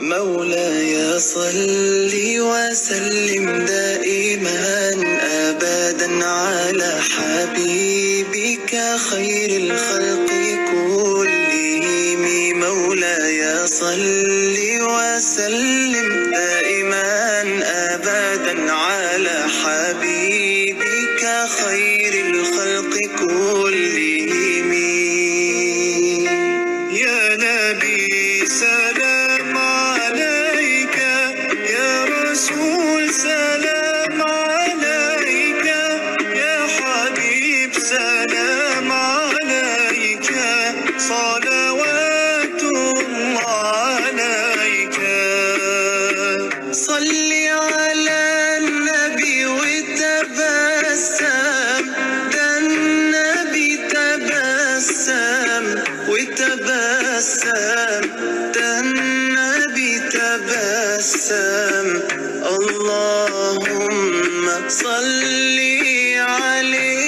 مولاي صل وسلم دائما أبدا على حبيبك خير الخلق كلهم. مولاي صل وسلم دائما أبدا على حبيبك خير الخلق كلهم. يا نبي سلام عليك، يا رسول سلام عليك، يا حبيب سلام عليك، صلوات الله عليك. صل على النبي وتبسم، ده النبي تبسم وتبسم، ده النبي تبسم. اللهم صل عليه.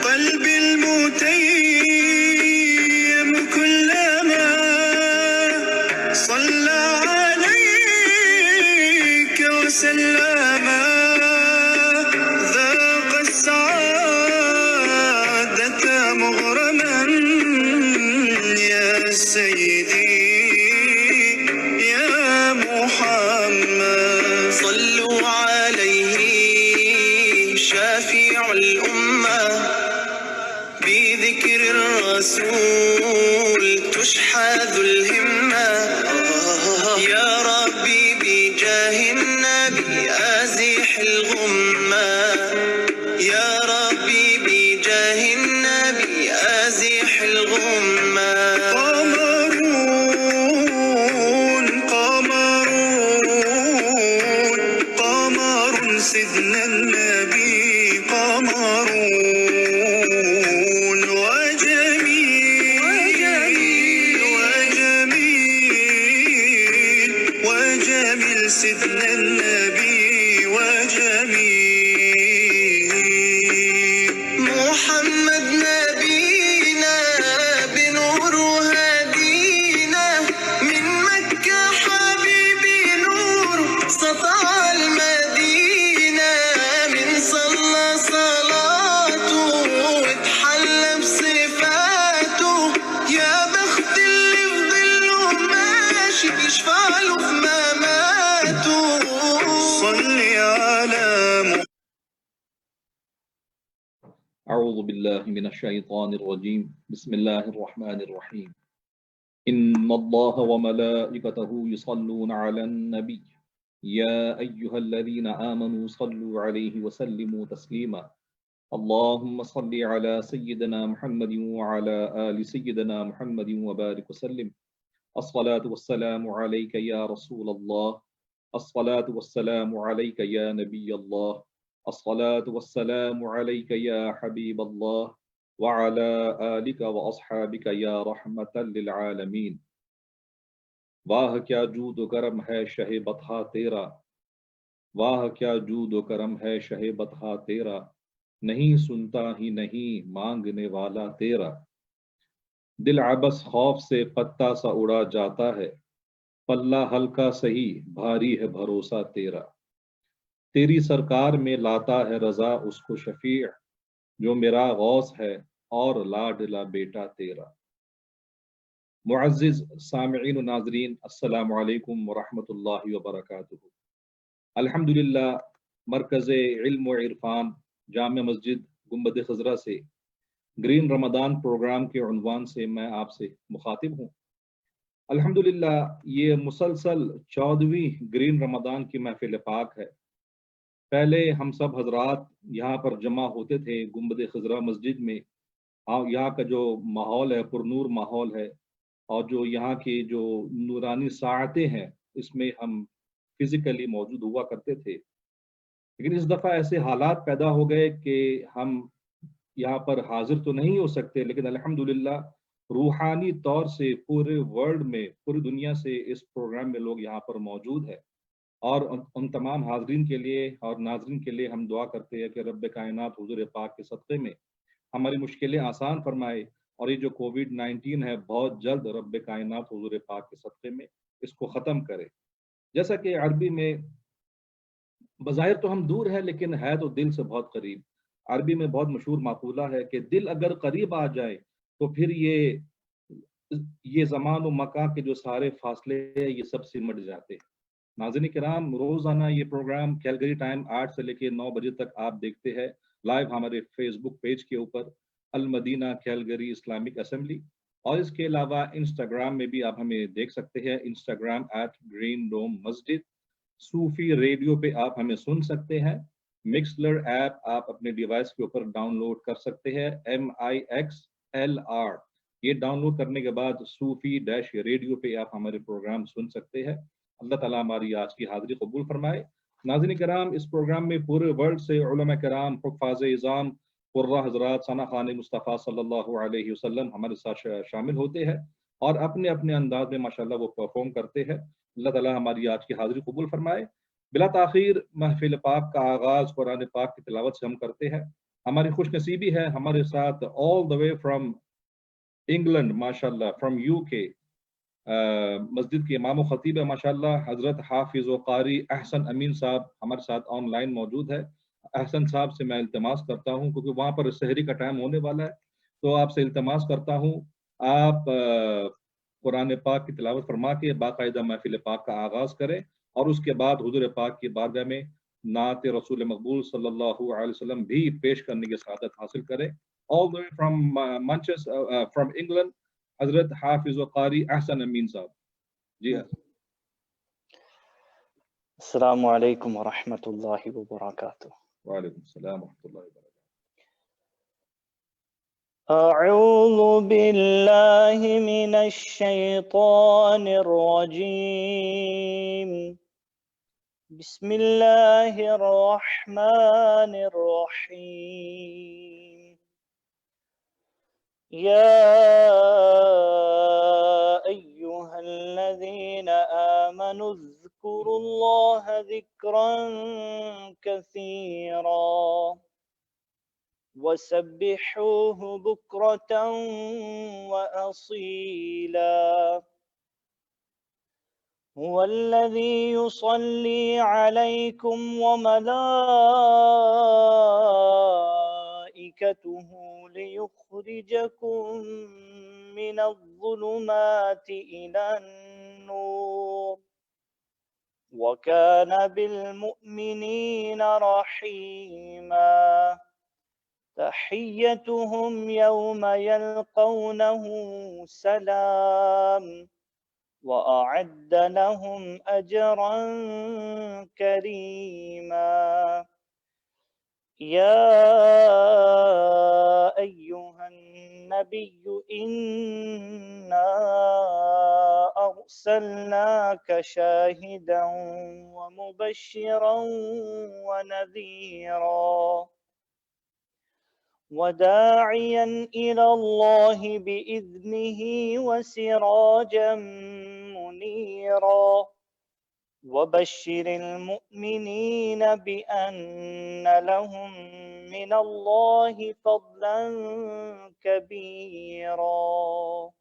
قلبي المتيم كلما صلى عليك وسلم ذاق السعادة مغرما. يا سيدي يا محمد صلوا عليه شافع الأمة، بذكر الرسول تشحذ الهمة. يا ربي بجاه النبي أزح الغمة، يا ربي بجاه النبي أزح الغمة. قمرون قمرون قمر سيدنا النبي قمرون، وجميل وجميل وجميل سيدنا النبي وجميل. محمد نبينا بنور هدينا، من مكة حبيبي نور سطع المدينة. من صلى صلاته واتحلى بصفاته، يا بخت اللي في ظله ماشي يشفع له في مماته. صل على أعوذ بالله من الشيطان الرجيم. بسم الله الرحمن الرحيم. إن الله وملائكته يصلون على النبي يا أيها الذين آمنوا صلوا عليه وسلموا تسليما. اللهم صل على سيدنا محمد وعلى آل سيدنا محمد وبارك وسلم. الصلاة والسلام عليك يا رسول الله، الصلاة والسلام عليك يا نبي الله، الصلاة والسلام عليك يا حبيب الله، وعلى آلك وأصحابك يا رحمة للعالمين. واہ کیا جود و کرم ہے شہ بطحا تیرا، واہ کیا جود و کرم ہے شہ بطحا تیرا، نہیں سنتا ہی نہیں مانگنے والا تیرا. دل عبس خوف سے پتا سا اڑا جاتا ہے، پلہ ہلکا سہی بھاری ہے بھروسہ تیرا. تیری سرکار میں لاتا ہے رضا اس کو شفیع، جو میرا غوث ہے اور لاڈلا بیٹا تیرا. معزز سامعین و ناظرین، السلام علیکم ورحمۃ اللہ وبرکاتہ. الحمدللہ مرکز علم و عرفان جامع مسجد گنبد خضرا سے گرین رمضان پروگرام کے عنوان سے میں آپ سے مخاطب ہوں. الحمدللہ یہ مسلسل 14ویں گرین رمضان کی محفل پاک ہے. پہلے ہم سب حضرات یہاں پر جمع ہوتے تھے گنبد خضرا مسجد میں. یہاں کا جو ماحول ہے پرنور ماحول ہے، اور جو یہاں کی جو نورانی ساعتیں ہیں اس میں ہم فزیکلی موجود ہوا کرتے تھے. لیکن اس دفعہ ایسے حالات پیدا ہو گئے کہ ہم یہاں پر حاضر تو نہیں ہو سکتے، لیکن الحمدللہ روحانی طور سے پورے ورلڈ میں، پوری دنیا سے اس پروگرام میں لوگ یہاں پر موجود ہیں. اور ان تمام حاضرین کے لیے اور ناظرین کے لیے ہم دعا کرتے ہیں کہ رب کائنات حضور پاک کے صدقے میں ہماری مشکلیں آسان فرمائے اور یہ جو کووڈ-19 ہے بہت جلد رب کائنات حضور پاک کے صدقے میں اس کو ختم کرے. جیسا کہ عربی میں بظاہر تو ہم دور ہے لیکن ہے تو دل سے بہت قریب. عربی میں بہت مشہور مقولہ ہے کہ دل اگر قریب آ جائے تو پھر یہ زمان و مکان کے جو سارے فاصلے ہیں یہ سب سمٹ جاتے ہیں. ناظرین کرام، روزانہ یہ پروگرام کیلگری ٹائم 8 سے لے کے 9 بجے تک آپ دیکھتے ہیں لائیو ہمارے فیس بک پیج کے اوپر المدینہ کیلگری اسلامک اسمبلی، اور اس کے علاوہ انسٹاگرام میں بھی آپ ہمیں دیکھ سکتے ہیں، انسٹاگرام @گرین ڈوم مسجد. صوفی ریڈیو پہ آپ ہمیں سن سکتے ہیں. مکسلر ایپ آپ اپنے ڈیوائس کے اوپر ڈاؤن لوڈ کر سکتے ہیں، MIXLR. یہ ڈاؤن لوڈ کرنے کے بعد صوفی ڈیش ریڈیو پہ آپ ہمارے پروگرام سن سکتے ہیں. اللہ تعالیٰ ہماری آج کی حاضری قبول فرمائے. ناظرین کرام، اس پروگرام میں پورے ورلڈ سے علماء کرام، حفاظ اعظام، قرہ حضرات، ثنا خان مصطفیٰ صلی اللہ علیہ وسلم ہمارے ساتھ شامل ہوتے ہیں اور اپنے اپنے انداز میں ماشاءاللہ وہ پرفارم کرتے ہیں. اللہ تعالیٰ ہماری آج کی حاضری قبول فرمائے. بلا تاخیر محفل پاک کا آغاز قرآن پاک کی تلاوت سے ہم کرتے ہیں. ہماری خوش نصیبی ہے ہمارے ساتھ آل دا وے فرام انگلینڈ ماشاءاللہ، فرام UK، مسجد کے امام و خطیب ہے ماشاءاللہ، حضرت حافظ و قاری احسن امین صاحب ہمارے ساتھ آن لائن موجود ہے. احسن صاحب سے میں التماس کرتا ہوں کیونکہ وہاں پر سحری کا ٹائم ہونے والا ہے، تو آپ سے التماس کرتا ہوں آپ قرآن پاک کی تلاوت فرما کے باقاعدہ محفل پاک کا آغاز کریں اور اس کے بعد حضور پاک کی بارگاہ میں نعت رسول مقبول صلی اللہ علیہ وسلم بھی پیش کرنے کی سعادت حاصل کریں. all the way from Manchester, from England، حضرت حافظ و قاری احسن امین صاحب. جی السلام علیکم ورحمۃ اللہ وبرکاتہ. وعلیکم السلام ورحمۃ اللہ وبرکاتہ. اعوذ باللہ من الشیطان الرجیم. بسم اللہ الرحمن الرحیم. یا ایہا الذین آمنوا اذکروا اللہ ذکرا کثیرا وسبحوه بكرة وأصيلا. هو الذي يصلي عليكم وملائكته ليخرجكم من الظلمات إلى النور وكان بالمؤمنين رحيما. تحيتهم يوم يلقونه سلام وأعد لهم أجرا كريما. يا أيها النبي إنا أرسلناك شاهدا ومبشرا ونذيرا وداعيا إلى الله بإذنه وسراجا منيرا. وبشر المؤمنين بأن لهم من الله فضلا كبيرا.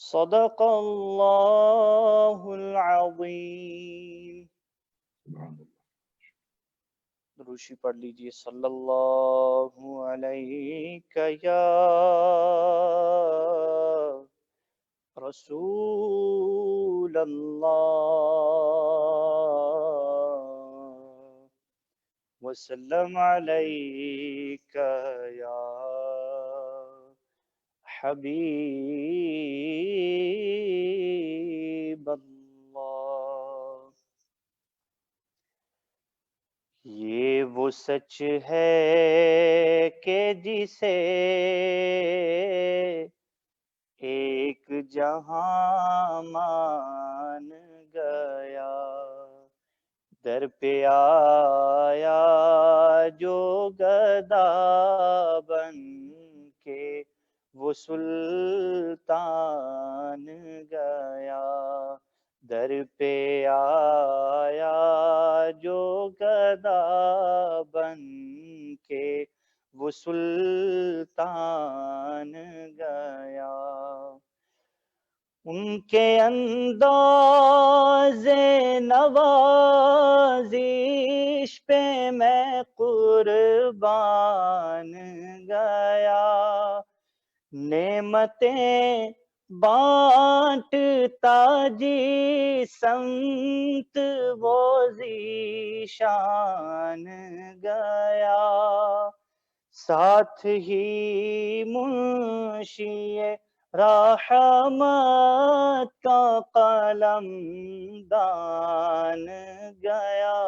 صدق الله العظيم. دروشی پڑھ لیجئے. صلی اللہ علیہ یا رسول اللہ وسلم علیک یا حبیب اللہ. یہ وہ سچ ہے کہ جسے ایک جہاں مان گیا، در پہ آیا جو گدا بن کے وہ سلطان گیا، در پہ آیا جو گدا بن کے وہ وہ سلطان گیا، ان کے انداز نوازش پہ میں قربان گیا، نعمتیں بانٹتا جی سمت وہ ذیشان گیا، ساتھ ہی منشی رحمت کا قلم دان گیا،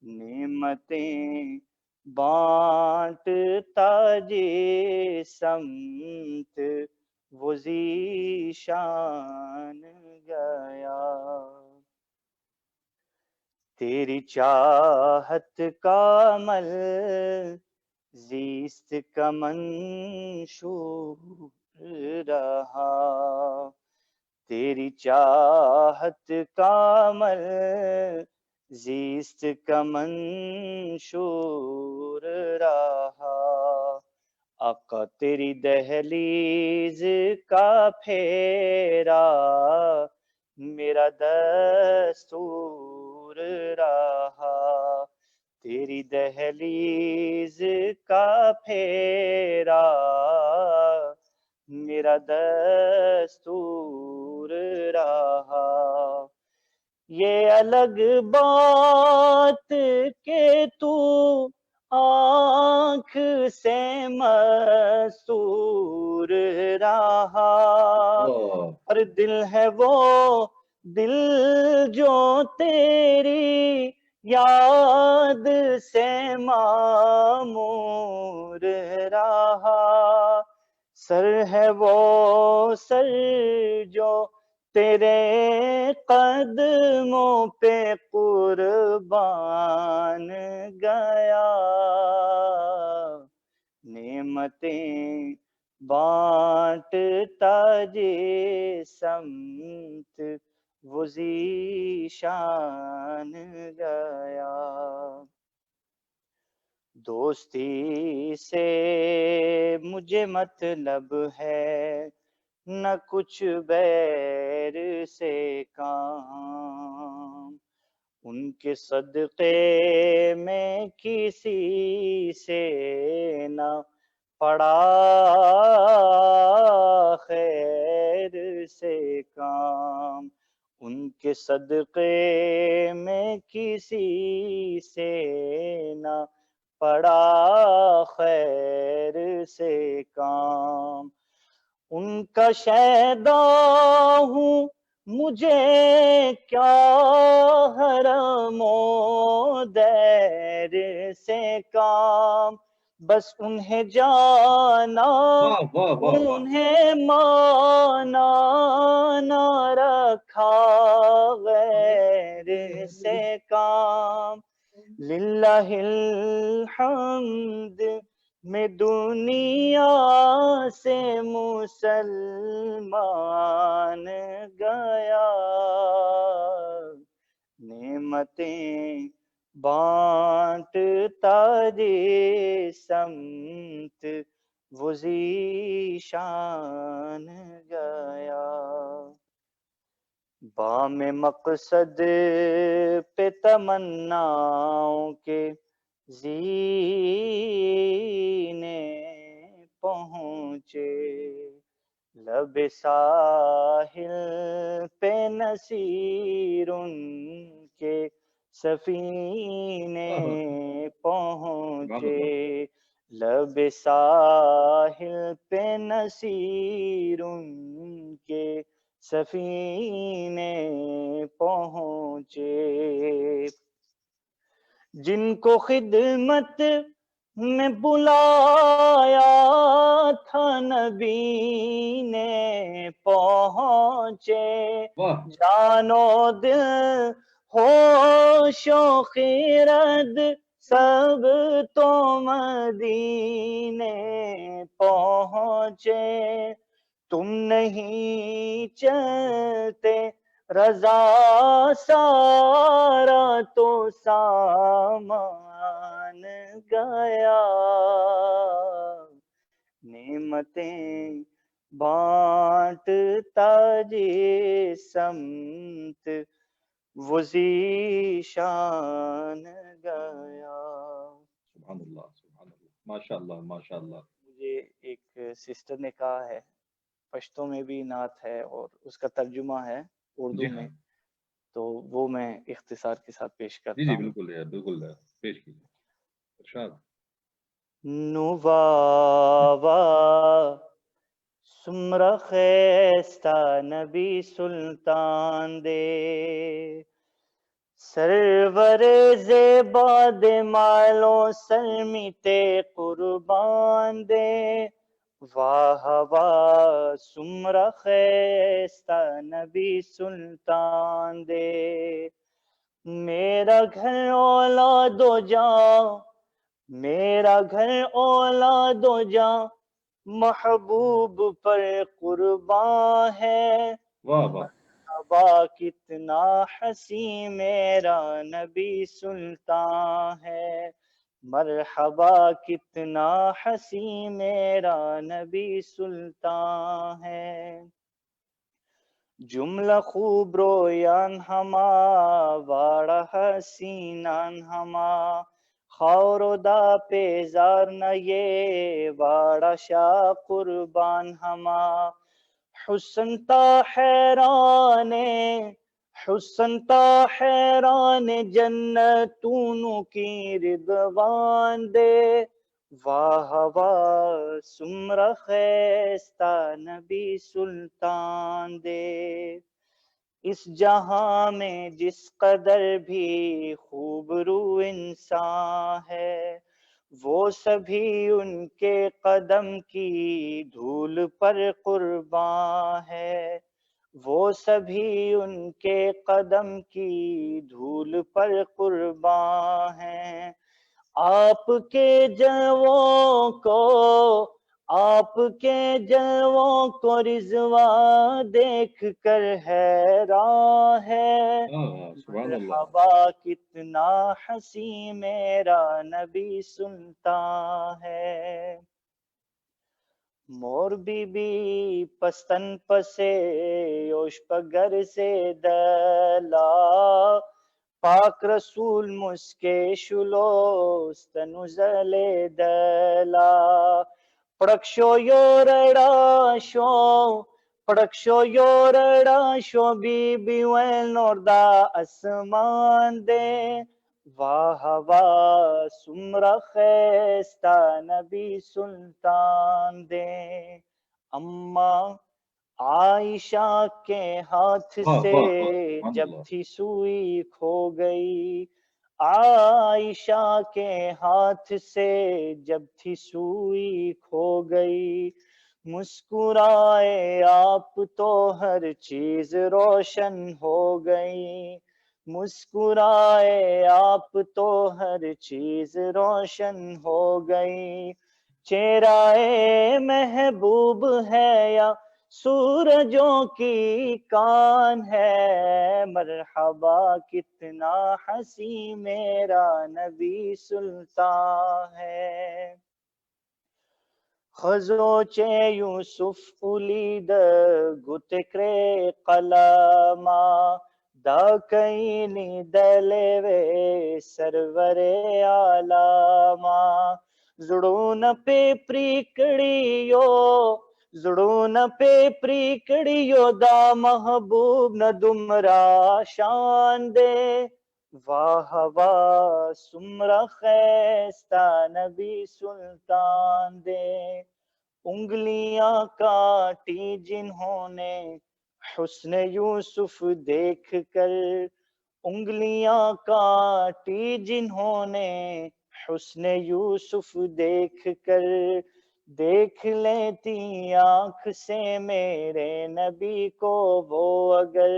نعمتیں بانٹتا جی سمت وہ ذیشان گیا، تیری چاہت کا عمل زیست کا منشور رہا، تیری چاہت کا عمل زیست کا منشور رہا، آقا تیری دہلیز کا پھیرا میرا دستور رہا، تیری دہلیز کا پھیرا میرا دستور رہا، یہ الگ بات کہ تو آنکھ سے مستور رہا، اور دل ہے وہ دل جو تیری یاد سے معمور رہا، سر ہے وہ سر جو تیرے قدموں پہ قربان گیا، نعمتیں بانٹتا جی سمت وہ ذیشان گیا، دوستی سے مجھے مطلب ہے نہ کچھ بیر سے کام، ان کے صدقے میں کسی سے نہ پڑا خیر سے کام، ان کے صدقے میں کسی سے نہ پڑا خیر سے کام، ان کا شیدا ہوں مجھے کیا حرم و دیر سے کام، بس انہیں جانا انہیں مانا نہ رکھا غیر سے کام، للہ الحمد میں دنیا سے مسلمان گیا، نعمتیں بانٹتا جی سمت وہ ذیشان گیا، بام مقصد پہ تمناؤں کے زینے پہنچے، لب ساحل پہ نصیر ان کے سفینے پہنچے، لب ساحل پہ نصیر ان کے سفینے پہنچے، جن کو خدمت میں بلایا تھا نبی نے پہنچے، جان و دل ہوش و خرد سب تو مدینے پہنچے، تم نہیں چلتے رضا سارا تو سامان گیا، نعمتیں بانٹتا جس سمت وہ ذیشان گیا۔ سبحان اللہ، سبحان اللہ، ماشاء اللہ، ماشاء اللہ۔ مجھے ایک سسٹر نے کہا ہے، پشتوں میں بھی نعت ہے اور اس کا ترجمہ ہے اردو جی میں، ہاں، تو وہ میں اختصار کے ساتھ پیش جی کرتا جی، ہوں۔ بالکل ہے، بالکل ہے، پیش کیجیے، ارشاد۔ نواوا سمرا خیستہ نبی سلطان دے، سرور زیبا دے مالوں سلمیتے قربان دے، واہ واہ سمرا خیستہ نبی سلطان دے، میرا گھر اولاد و جاں، میرا گھر اولاد و جاں محبوب پر قربان ہے، واہ واہ، مرحبا کتنا حسین میرا نبی سلطان ہے، مرحبا کتنا حسین میرا نبی سلطان ہے، جملہ خوب رویان ہما واڑا حسینان ہما، خاورو دا پیزار نہ یہ واڑا شاہ قربان ہما، حسن تا حیران، حسن تا حیران جنتونوں کی رضوان دے، واہ واہ سمرا خیستہ نبی سلطان دے، اس جہاں میں جس قدر بھی خوبرو انسان ہے، وہ سبھی ان کے قدم کی دھول پر قربان ہے، وہ سبھی ان کے قدم کی دھول پر قربان ہیں، آپ کے جلووں کو، آپ کے جلووں کو رضوا دیکھ کر حیران ہے، ہاں ہاں، سبحان اللہ۔ مرحبا کتنا حسین میرا نبی سلطان ہے، مور بی بی پستن پسے یوش پگر سے دلا، پاک رسول مسکے شلوستنو زلے دلا، پڑکشو یورڑاشو، پڑکشو یورڑاشو بی بی ویل نوردا اسمان دے، واہ واہ سمرا خیستہ نبی سلطان دے، اماں عائشہ کے ہاتھ واہ سے واہ واہ، سبحان جب اللہ۔ تھی سوئی کھو گئی، عائشہ کے ہاتھ سے جب تھی سوئی کھو گئی، مسکرائے آپ تو ہر چیز روشن ہو گئی، مسکرائے آپ تو ہر چیز روشن ہو گئی، چہرہ محبوب ہے یا سورجوں کی کان ہے، مرحبا کتنا حسین میرا نبی سلطان ہے، خزوچے یوسف اولید گتکرے قلما، دا کئینی دلیوے سرور عالما، زڑون پہ پریکڑیو، زڑون پہ پریکڑیو دا محبوب نہ دمرا شان دے، واہ واہ سمرا خیستہ نبی سلطان دے، انگلیاں کاٹی جنہوں نے حسن یوسف دیکھ کر، انگلیاں کاٹی جنہوں نے حسن یوسف دیکھ کر، دیکھ لیتی آنکھ سے میرے نبی کو وہ اگر،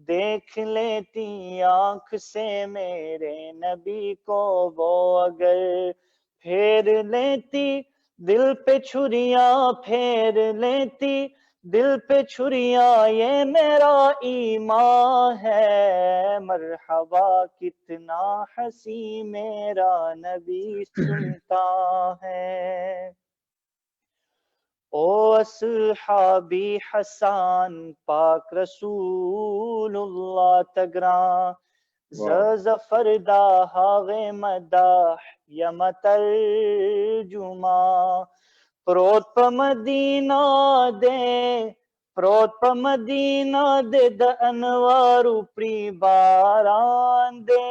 دیکھ لیتی آنکھ سے میرے نبی کو وہ اگر، پھیر لیتی دل پہ چھریاں پھیر لیتی دل پہ چھریاں یہ میرا ایمان ہے، مرحبا کتنا حسین میرا نبی سنتا ہے۔ او اصحابی حسان پاک رسول اللہ تگراں، زفردہ ہاغ مداح یم ترجمہ، پروت پا مدینہ دے، پروت پا مدینہ دے دا انوارو پری باران دے،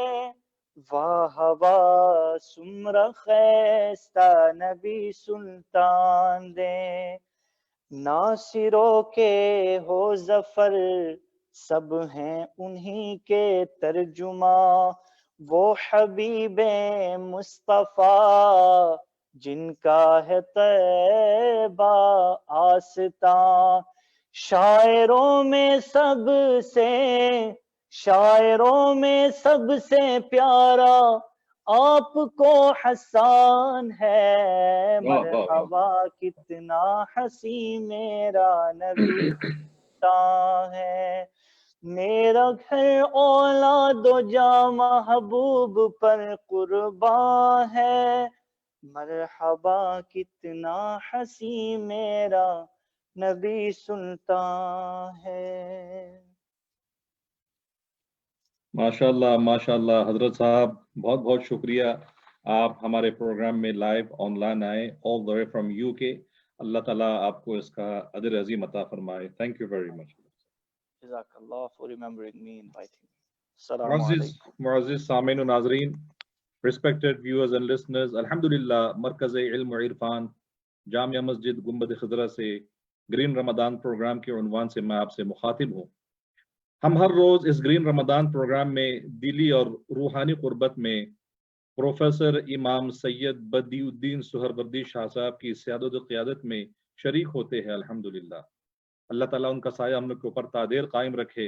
واہ واہ سمر خیستہ نبی سلطان دے، ناصروں کے ہو ظفر سب ہیں انہی کے ترجمہ، وہ حبیب مصطفیٰ جن کا ہے طیبہ آستاں، شاعروں میں سب سے پیارا آپ کو حسان ہے، مرحبا کتنا حسین میرا نبی ہے، میرا گھر اولاد و جاں محبوب پر قربان ہے، مرحبا کتنا حسین میرا نبی سلطان ہے۔ ماشاءاللہ حضرت صاحب بہت بہت شکریہ، آپ ہمارے پروگرام میں لائیو آن لائن آئے all the way from UK۔ اللہ تعالیٰ آپ کو اس کا اجر عظیم عطا فرمائے۔ Thank you very much. جزاک اللہ for remembering me, inviting me۔ السلام علیکم۔ معزز سامعین و ناظرین، respected viewers and listeners، الحمدللہ مرکز علم و عرفان جامعہ مسجد گنبد خضرا سے گرین رمضان پروگرام کے عنوان سے میں آپ سے مخاطب ہوں۔ ہم ہر روز اس گرین رمضان پروگرام میں دلی اور روحانی قربت میں پروفیسر امام سید بدی الدین سہروردی شاہ صاحب کی سیادت و قیادت میں شریک ہوتے ہیں۔ الحمدللہ اللہ تعالیٰ ان کا سایہ ہم لوگ کے اوپر تا دیر قائم رکھے،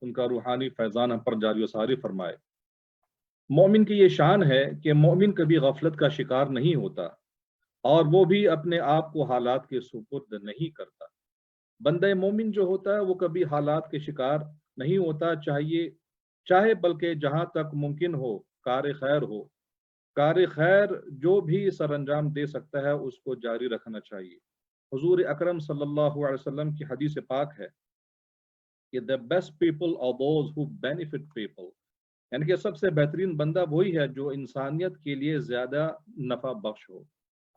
ان کا روحانی فیضان ہم پر جاری و ساری فرمائے۔ مومن کی یہ شان ہے کہ مومن کبھی غفلت کا شکار نہیں ہوتا، اور وہ بھی اپنے آپ کو حالات کے سپرد نہیں کرتا۔ بندہ مومن جو ہوتا ہے وہ کبھی حالات کے شکار نہیں ہوتا، چاہے بلکہ جہاں تک ممکن ہو کار خیر جو بھی سر انجام دے سکتا ہے اس کو جاری رکھنا چاہیے۔ حضور اکرم صلی اللہ علیہ وسلم کی حدیث پاک ہے کہ the best people are those who benefit people، یعنی کہ سب سے بہترین بندہ وہی ہے جو انسانیت کے لیے زیادہ نفع بخش ہو۔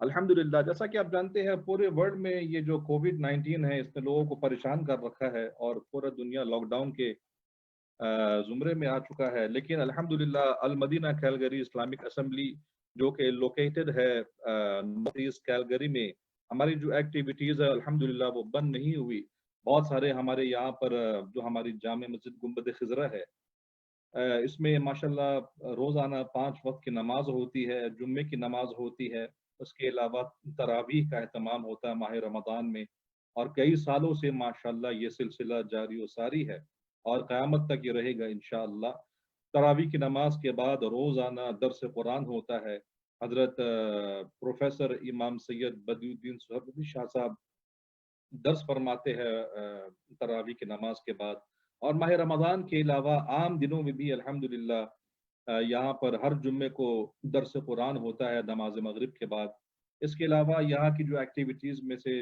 الحمدللہ جیسا کہ آپ جانتے ہیں پورے ورلڈ میں یہ جو کووڈ-19 ہے اس نے لوگوں کو پریشان کر رکھا ہے اور پورا دنیا لاک ڈاؤن کے زمرے میں آ چکا ہے، لیکن الحمدللہ المدینہ کیلگری اسلامک اسمبلی جو کہ لوکیٹڈ ہے نارتھ ایسٹ کیلگری میں، ہماری جو ایکٹیویٹیز ہے الحمدللہ وہ بند نہیں ہوئی۔ بہت سارے ہمارے یہاں پر جو ہماری جامع مسجد گنبد خضرا ہے اس میں ماشاءاللہ روزانہ 5 وقت کی نماز ہوتی ہے، جمعے کی نماز ہوتی ہے، اس کے علاوہ تراویح کا اہتمام ہوتا ہے ماہ رمضان میں، اور کئی سالوں سے ماشاءاللہ یہ سلسلہ جاری و ساری ہے اور قیامت تک یہ رہے گا انشاءاللہ۔ تراویح کی نماز کے بعد روزانہ درس قرآن ہوتا ہے۔ حضرت پروفیسر امام سید بدی الدین سہروردی شاہ صاحب درس فرماتے ہیں تراویح کی نماز کے بعد، اور ماہ رمضان کے علاوہ عام دنوں میں بھی الحمدللہ یہاں پر ہر جمعے کو درس قرآن ہوتا ہے نماز مغرب کے بعد۔ اس کے علاوہ یہاں کی جو ایکٹیویٹیز میں سے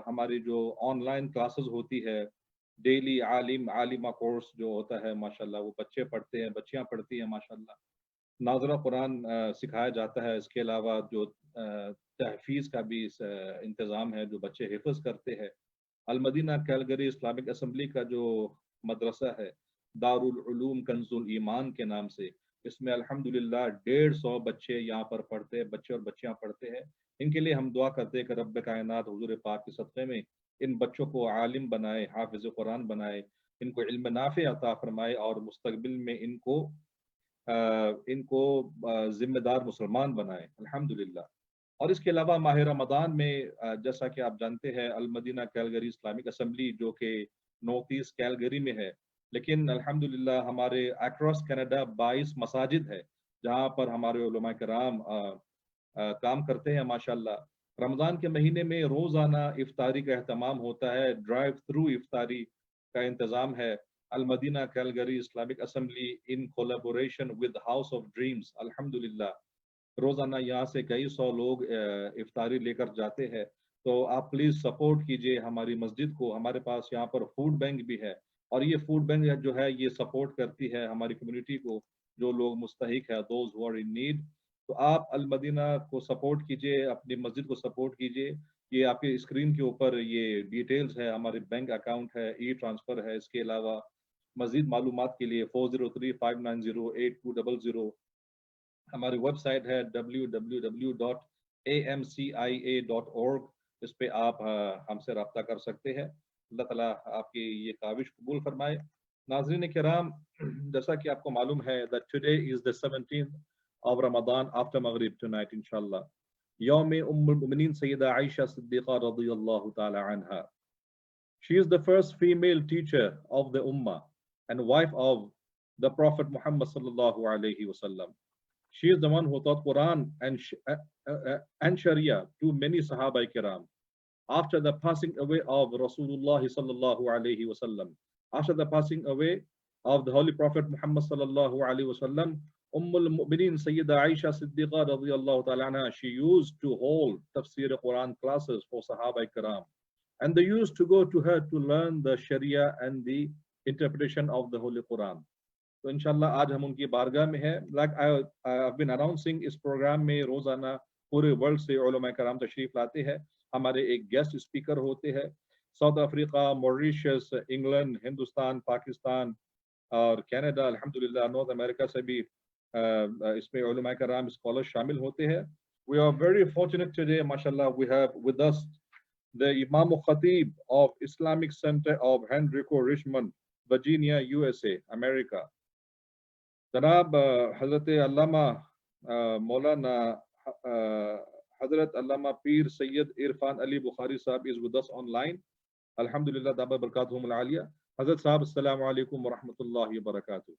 ہماری جو آن لائن کلاسز ہوتی ہے، ڈیلی عالمہ کورس جو ہوتا ہے ماشاءاللہ وہ بچے پڑھتے ہیں، بچیاں پڑھتی ہیں ماشاءاللہ، ناظرہ قرآن سکھایا جاتا ہے۔ اس کے علاوہ جو تحفیظ کا بھی انتظام ہے، جو بچے حفظ کرتے ہیں۔ المدینہ کیلگری اسلامک اسمبلی کا جو مدرسہ ہے دارالعلوم کنز الایمان کے نام سے، اس میں الحمدللہ 150 بچے یہاں پر پڑھتے ہیں، بچے اور بچیاں پڑھتے ہیں۔ ان کے لیے ہم دعا کرتے ہیں کہ رب کائنات حضور پاک کے صدقے میں ان بچوں کو عالم بنائے، حافظ قرآن بنائے، ان کو علم نافع عطا فرمائے، اور مستقبل میں ان کو ذمہ دار مسلمان بنائے الحمدللہ۔ اور اس کے علاوہ ماہ رمضان میں جیسا کہ آپ جانتے ہیں المدینہ کیلگری اسلامک اسمبلی جو کہ نارتھ ایسٹ کیلگری میں ہے، لیکن الحمدللہ ہمارے اکراس کینیڈا 22 مساجد ہے جہاں پر ہمارے علماء کرام کام کرتے ہیں ماشاءاللہ۔ رمضان کے مہینے میں روزانہ افطاری کا اہتمام ہوتا ہے، ڈرائیو تھرو افطاری کا انتظام ہے۔ المدینہ Calgary Islamic assembly in collaboration with house of dreams, الحمدللہ روزانہ یہاں سے کئی سو لوگ افطاری لے کر جاتے ہیں۔ تو آپ پلیز سپورٹ کیجئے ہماری مسجد کو۔ ہمارے پاس یہاں پر فوڈ بینک بھی ہے، اور یہ فوڈ بینک جو ہے یہ سپورٹ کرتی ہے ہماری کمیونٹی کو، جو لوگ مستحق ہے، those who are in need. تو آپ المدینہ کو سپورٹ کیجئے، اپنی مسجد کو سپورٹ کیجئے۔ یہ آپ کے اسکرین کے اوپر یہ ڈیٹیلز ہے، ہمارے بینک اکاؤنٹ ہے، ای ٹرانسفر ہے۔ اس کے علاوہ مزید معلومات کے لیے 4035908200، ہماری ویب سائٹ ہے www.amcia.org، اس پہ آپ ہم سے رابطہ کر سکتے ہیں۔ اللہ تعالیٰ آپ کی یہ کاوش قبول فرمائے۔ ناظرین کرام، جیسا کہ آپ کو معلوم ہے that today is the 17th of Ramadan after Maghrib tonight inshallah. یوم المؤمنین سیدہ عائشہ صدیقہ رضی اللہ تعالی عنہا. She is the first female teacher of the Ummah and wife of the Prophet Muhammad sallallahu alayhi wa sallam. She is the one who taught Quran and Sharia to many Sahaba Kiram. After the passing away of Rasulullah sallallahu alayhi wa sallam, after the passing away of the Holy Prophet Muhammad sallallahu alayhi wa sallam, al-Mu'minin Sayyida Aisha Siddiqa radiyallahu ta'ala anha, she used to hold tafsir Quran classes for Sahaba Kiram. And they used to go to her to learn the Sharia and the interpretation of the Holy Quran. تو انشاءاللہ آج ہم ان کی بارگاہ میں ہیں۔ like I've been announcing، اس programme میں روزانہ پورے ورلڈ سے علماء کرام تشریف لاتے ہیں۔ ہمارے ایک گیسٹ اسپیکر ہوتے ہیں، South Africa, Mauritius, England, Hindustan, Pakistan اور کینیڈا، الحمدللہ نارتھ امریکہ سے بھی اس میں علماء کرام اسکالر شامل ہوتے ہیں۔ We are very fortunate today, mashallah, we have with us the Imam Khatib of Islamic Center of Henrico Richmond, Virginia, USA, America. جناب حضرت علامہ مولانا حضرت علامہ پیر سید عرفان علی بخاری صاحب is with us online. الحمدللہ دامت برکاتہم العالیہ۔ حضرت صاحب السلام علیکم ورحمۃ اللہ وبرکاتہ۔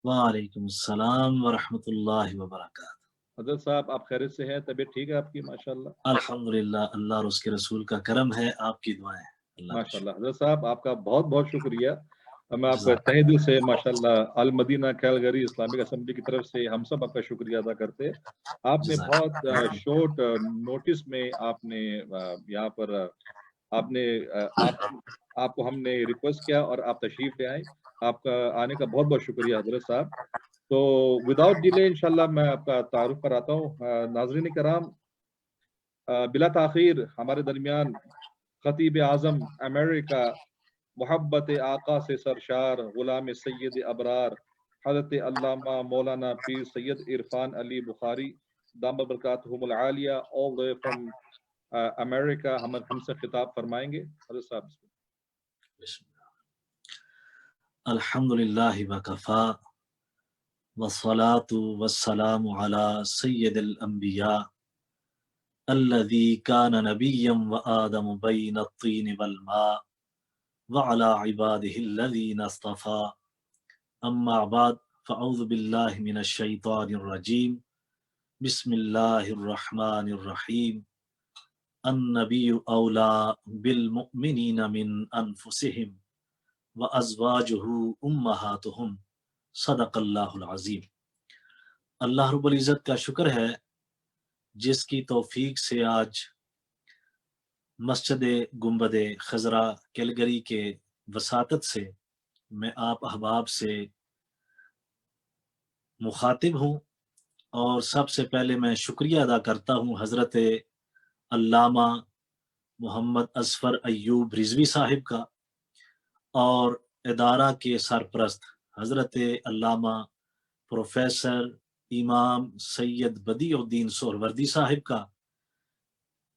وعلیکم السلام ورحمۃ اللہ وبرکاتہ۔ حضرت صاحب آپ خیریت سے ہیں؟ طبیعت ٹھیک ہے آپ کی؟ ماشاءاللہ الحمدللہ، اللہ اور اس کے رسول کا کرم ہے، آپ کی دعائیں۔ ماشاءاللہ حضرت صاحب آپ کا بہت بہت شکریہ۔ میں آپ کو تہہ دل سے ماشاءاللہ المدینہ کیلگری اسلامک اسمبلی کی طرف سے ہم سب آپ کا شکریہ ادا کرتے ہیں۔ آپ نے بہت شورٹ نوٹس میں آپ نے یہاں پر آپ کو ہم نے ریکویسٹ کیا اور آپ تشریف لے آئے۔ آپ کا آنے کا بہت بہت شکریہ حضرت صاحب۔ تو وداؤٹ ڈیلے انشاءاللہ میں آپ کا تعارف کراتا ہوں۔ ناظرین کرام، بلا تاخیر ہمارے درمیان خطیب اعظم امریکہ، محبت آقا سے سرشار، غلام سید ابرار، حضرت علامہ مولانا پیر سید عرفان علی بخاری دامت برکاتہم العالیہ all the way from امریکہ ہم سے خطاب فرمائیں گے۔ حضرت صاحب بسم اللہ۔ الحمدللہ وکفا والصلاة والسلام علی سید الانبیاء الذی کان نبیا وآدم بین الطین والماء وعلى عباده الذين اصطفى، اما بعد فاعوذ باللہ من الشیطان الرجیم، بسم اللہ الرحمن الرحیم۔ النبی اولی بالمؤمنین من انفسهم وازواجہ امہاتہم، صدق اللہ العظیم۔ اللہ رب العزت کا شکر ہے جس کی توفیق سے آج مسجد گنبد خضرا کیلگری کے وساطت سے میں آپ احباب سے مخاطب ہوں، اور سب سے پہلے میں شکریہ ادا کرتا ہوں حضرت علامہ محمد اظفر ایوب رضوی صاحب کا، اور ادارہ کے سرپرست حضرت علامہ پروفیسر امام سید بدیع الدین سہروردی صاحب کا،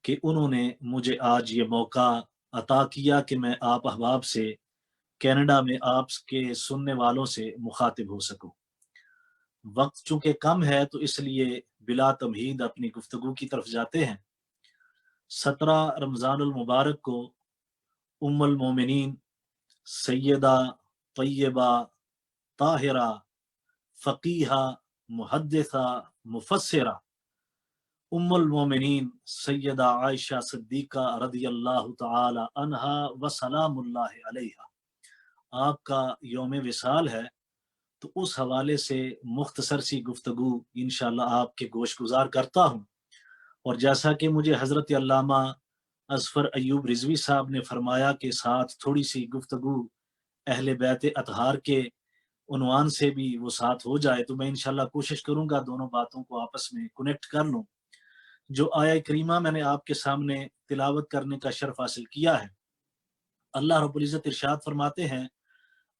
کہ انہوں نے مجھے آج یہ موقع عطا کیا کہ میں آپ احباب سے کینیڈا میں آپ کے سننے والوں سے مخاطب ہو سکوں۔ وقت چونکہ کم ہے تو اس لیے بلا تمہید اپنی گفتگو کی طرف جاتے ہیں۔ 17 رمضان المبارک کو ام المومنین سیدہ طیبہ طاہرہ فقیہہ محدثہ مفسرہ المومنین سیدہ عائشہ صدیقہ رضی اللہ تعالی عنہا و سلام اللہ علیہا، آپ کا یوم وصال ہے، تو اس حوالے سے مختصر سی گفتگو انشاءاللہ آپ کے گوش گزار کرتا ہوں۔ اور جیسا کہ مجھے حضرت علامہ اظفر ایوب رضوی صاحب نے فرمایا کہ ساتھ تھوڑی سی گفتگو اہل بیت اطہار کے عنوان سے بھی وہ ساتھ ہو جائے، تو میں انشاءاللہ کوشش کروں گا دونوں باتوں کو آپس میں کنیکٹ کر لوں۔ جو آیہ کریمہ میں نے آپ کے سامنے تلاوت کرنے کا شرف حاصل کیا ہے، اللہ رب العزت ارشاد فرماتے ہیں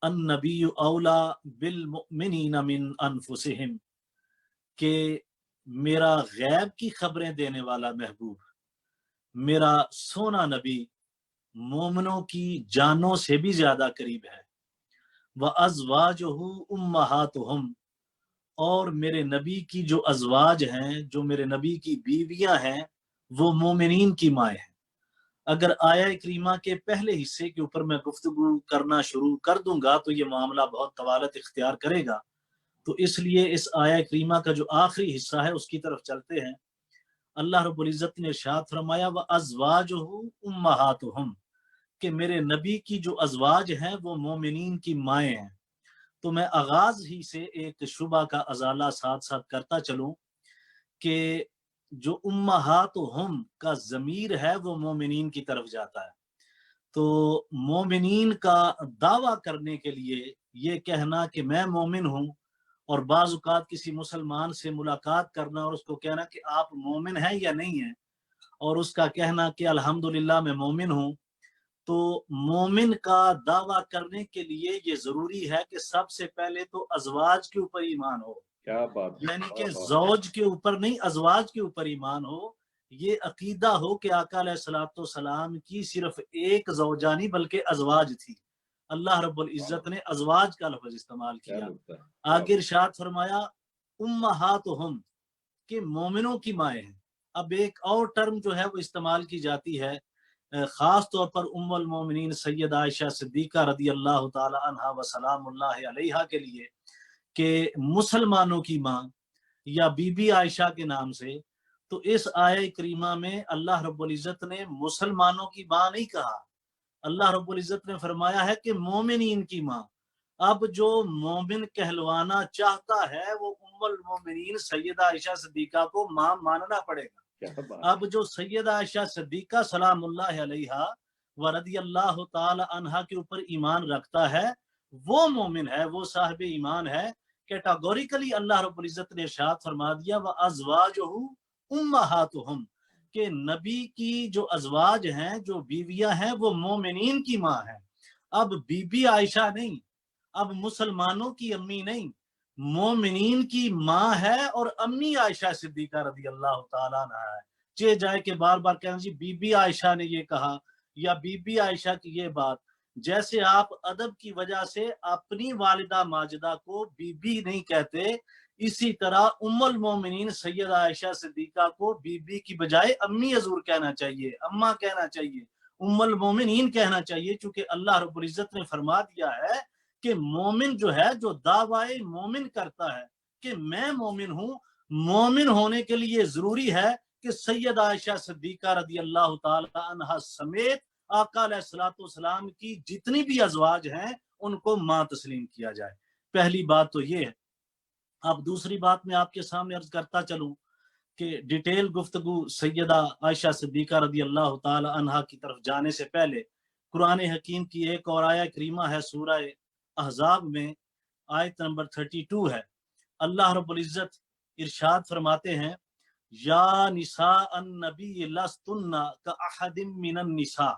النبی اولا بالمؤمنین من انفسہم، کہ میرا غیب کی خبریں دینے والا محبوب، میرا سونا نبی مومنوں کی جانوں سے بھی زیادہ قریب ہے۔ وَأَزْوَاجُهُ أُمَّهَاتُهُمْ، اور میرے نبی کی جو ازواج ہیں، جو میرے نبی کی بیویاں ہیں، وہ مومنین کی مائیں ہیں۔ اگر آیہ کریمہ کے پہلے حصے کے اوپر میں گفتگو کرنا شروع کر دوں گا تو یہ معاملہ بہت طوالت اختیار کرے گا، تو اس لیے اس آیہ کریمہ کا جو آخری حصہ ہے اس کی طرف چلتے ہیں۔ اللہ رب العزت نے ارشاد فرمایا وَأَزْوَاجُهُ أُمَّهَاتُهُمْ، کہ میرے نبی کی جو ازواج ہیں وہ مومنین کی مائیں ہیں۔ تو میں آغاز ہی سے ایک شبہ کا ازالہ ساتھ ساتھ کرتا چلوں کہ جو امہاتہم کا ضمیر ہے وہ مومنین کی طرف جاتا ہے۔ تو مومنین کا دعویٰ کرنے کے لیے یہ کہنا کہ میں مومن ہوں، اور بعض اوقات کسی مسلمان سے ملاقات کرنا اور اس کو کہنا کہ آپ مومن ہیں یا نہیں ہیں، اور اس کا کہنا کہ الحمدللہ میں مومن ہوں، تو مومن کا دعویٰ کرنے کے لیے یہ ضروری ہے کہ سب سے پہلے تو ازواج کے اوپر ایمان ہو، کیا بات، یعنی کہ زوج کے اوپر نہیں، ازواج کے اوپر ایمان ہو، یہ عقیدہ ہو کہ آقا علیہ الصلوۃ والسلام کی صرف ایک زوجہ نہیں بلکہ ازواج تھی۔ اللہ رب العزت نے ازواج کا لفظ استعمال کیا۔ آگے ارشاد فرمایا امہاتہم، کہ مومنوں کی مائیں ہیں۔ اب ایک اور ٹرم جو ہے وہ استعمال کی جاتی ہے خاص طور پر ام المومنین سید عائشہ صدیقہ رضی اللہ تعالی عنہا و سلام اللہ علیہا کے لیے، کہ مسلمانوں کی ماں یا بی بی عائشہ کے نام سے۔ تو اس آیہ کریمہ میں اللہ رب العزت نے مسلمانوں کی ماں نہیں کہا، اللہ رب العزت نے فرمایا ہے کہ مومنین کی ماں۔ اب جو مومن کہلوانا چاہتا ہے وہ ام المومنین سیدہ عائشہ صدیقہ کو ماں ماننا پڑے گا۔ اب جو سیدہ عائشہ صدیقہ سلام اللہ علیہا و رضی اللہ تعالی عنہا کے اوپر ایمان رکھتا ہے وہ مومن ہے، وہ صاحب ایمان ہے۔ کیٹاگوریکلی اللہ رب العزت نے ارشاد فرما دیا وَأَزْوَاجُهُ أُمَّهَاتُهُمْ، کہ نبی کی جو ازواج ہیں، جو بیویاں ہیں، وہ مومنین کی ماں ہیں۔ اب بی بی عائشہ نہیں، اب مسلمانوں کی امی نہیں، مومنین کی ماں ہے، اور امی عائشہ صدیقہ رضی اللہ تعالیٰ عنہ ہے۔ چہ جائے کہ بار بار کہنا جی بی بی عائشہ نے یہ کہا یا بی بی عائشہ کی یہ بات، جیسے آپ ادب کی وجہ سے اپنی والدہ ماجدہ کو بی بی نہیں کہتے، اسی طرح ام المومنین سیدہ عائشہ صدیقہ کو بی بی کی بجائے امی حضور کہنا چاہیے، اماں کہنا چاہیے، ام المومنین کہنا چاہیے، چونکہ اللہ رب العزت نے فرما دیا ہے کہ مومن جو ہے، جو دعوی مومن کرتا ہے کہ میں مومن ہوں، مومن ہونے کے لیے ضروری ہے کہ سیدہ عائشہ صدیقہ رضی اللہ تعالی عنہا سمیت آقا علیہ الصلوۃ والسلام کی جتنی بھی ازواج ہیں ان کو ماں تسلیم کیا جائے۔ پہلی بات تو یہ ہے۔ اب دوسری بات میں آپ کے سامنے عرض کرتا چلوں کہ ڈیٹیل گفتگو سیدہ عائشہ صدیقہ رضی اللہ تعالی عنہا کی طرف جانے سے پہلے قرآن حکیم کی ایک اور آیہ کریمہ ہے، سورہ احزاب میں آیت نمبر 32 ہے۔ اللہ رب العزت ارشاد فرماتے ہیں یا نساء النبی لستن کاحد من النساء،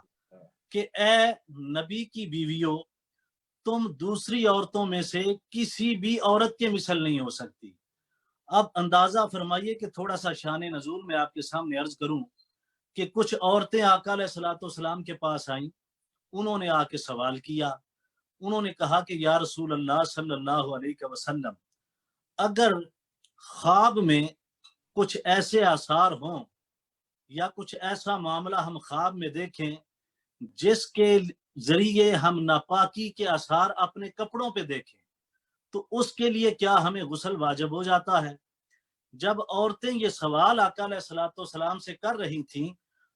کہ اے نبی کی بیویوں تم دوسری عورتوں میں سے کسی بھی عورت کے مثل نہیں ہو سکتی۔ اب اندازہ فرمائیے کہ تھوڑا سا شان نزول میں آپ کے سامنے عرض کروں کہ کچھ عورتیں آقا علیہ الصلوۃ والسلام کے پاس آئیں، انہوں نے آ کے سوال کیا، انہوں نے کہا کہ یا رسول اللہ صلی اللہ علیہ وسلم، اگر خواب میں کچھ ایسے آثار ہوں یا کچھ ایسا معاملہ ہم خواب میں دیکھیں جس کے ذریعے ہم ناپاکی کے آثار اپنے کپڑوں پہ دیکھیں، تو اس کے لیے کیا ہمیں غسل واجب ہو جاتا ہے؟ جب عورتیں یہ سوال آقا علیہ الصلوۃ والسلام سے کر رہی تھیں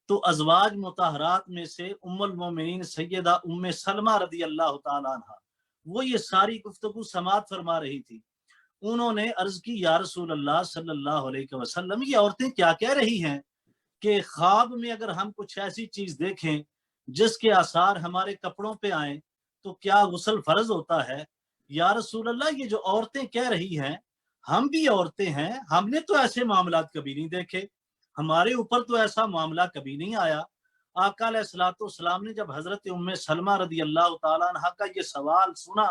تو ازواج مطہرات میں سے ام المومنین سیدہ ام سلمہ رضی اللہ تعالیٰ عنہ وہ یہ ساری گفتگو سماعت فرما رہی تھی. انہوں نے عرض کی یا رسول اللہ صلی اللہ علیہ وسلم یہ عورتیں کیا کہہ رہی ہیں کہ خواب میں اگر ہم کچھ ایسی چیز دیکھیں جس کے آثار ہمارے کپڑوں پہ آئیں تو کیا غسل فرض ہوتا ہے؟ یا رسول اللہ یہ جو عورتیں کہہ رہی ہیں ہم بھی عورتیں ہیں, ہم نے تو ایسے معاملات کبھی نہیں دیکھے, ہمارے اوپر تو ایسا معاملہ کبھی نہیں آیا. آقا علیہ الصلوۃ والسلام نے جب حضرت ام سلمہ رضی اللہ تعالیٰ عنہ کا یہ سوال سنا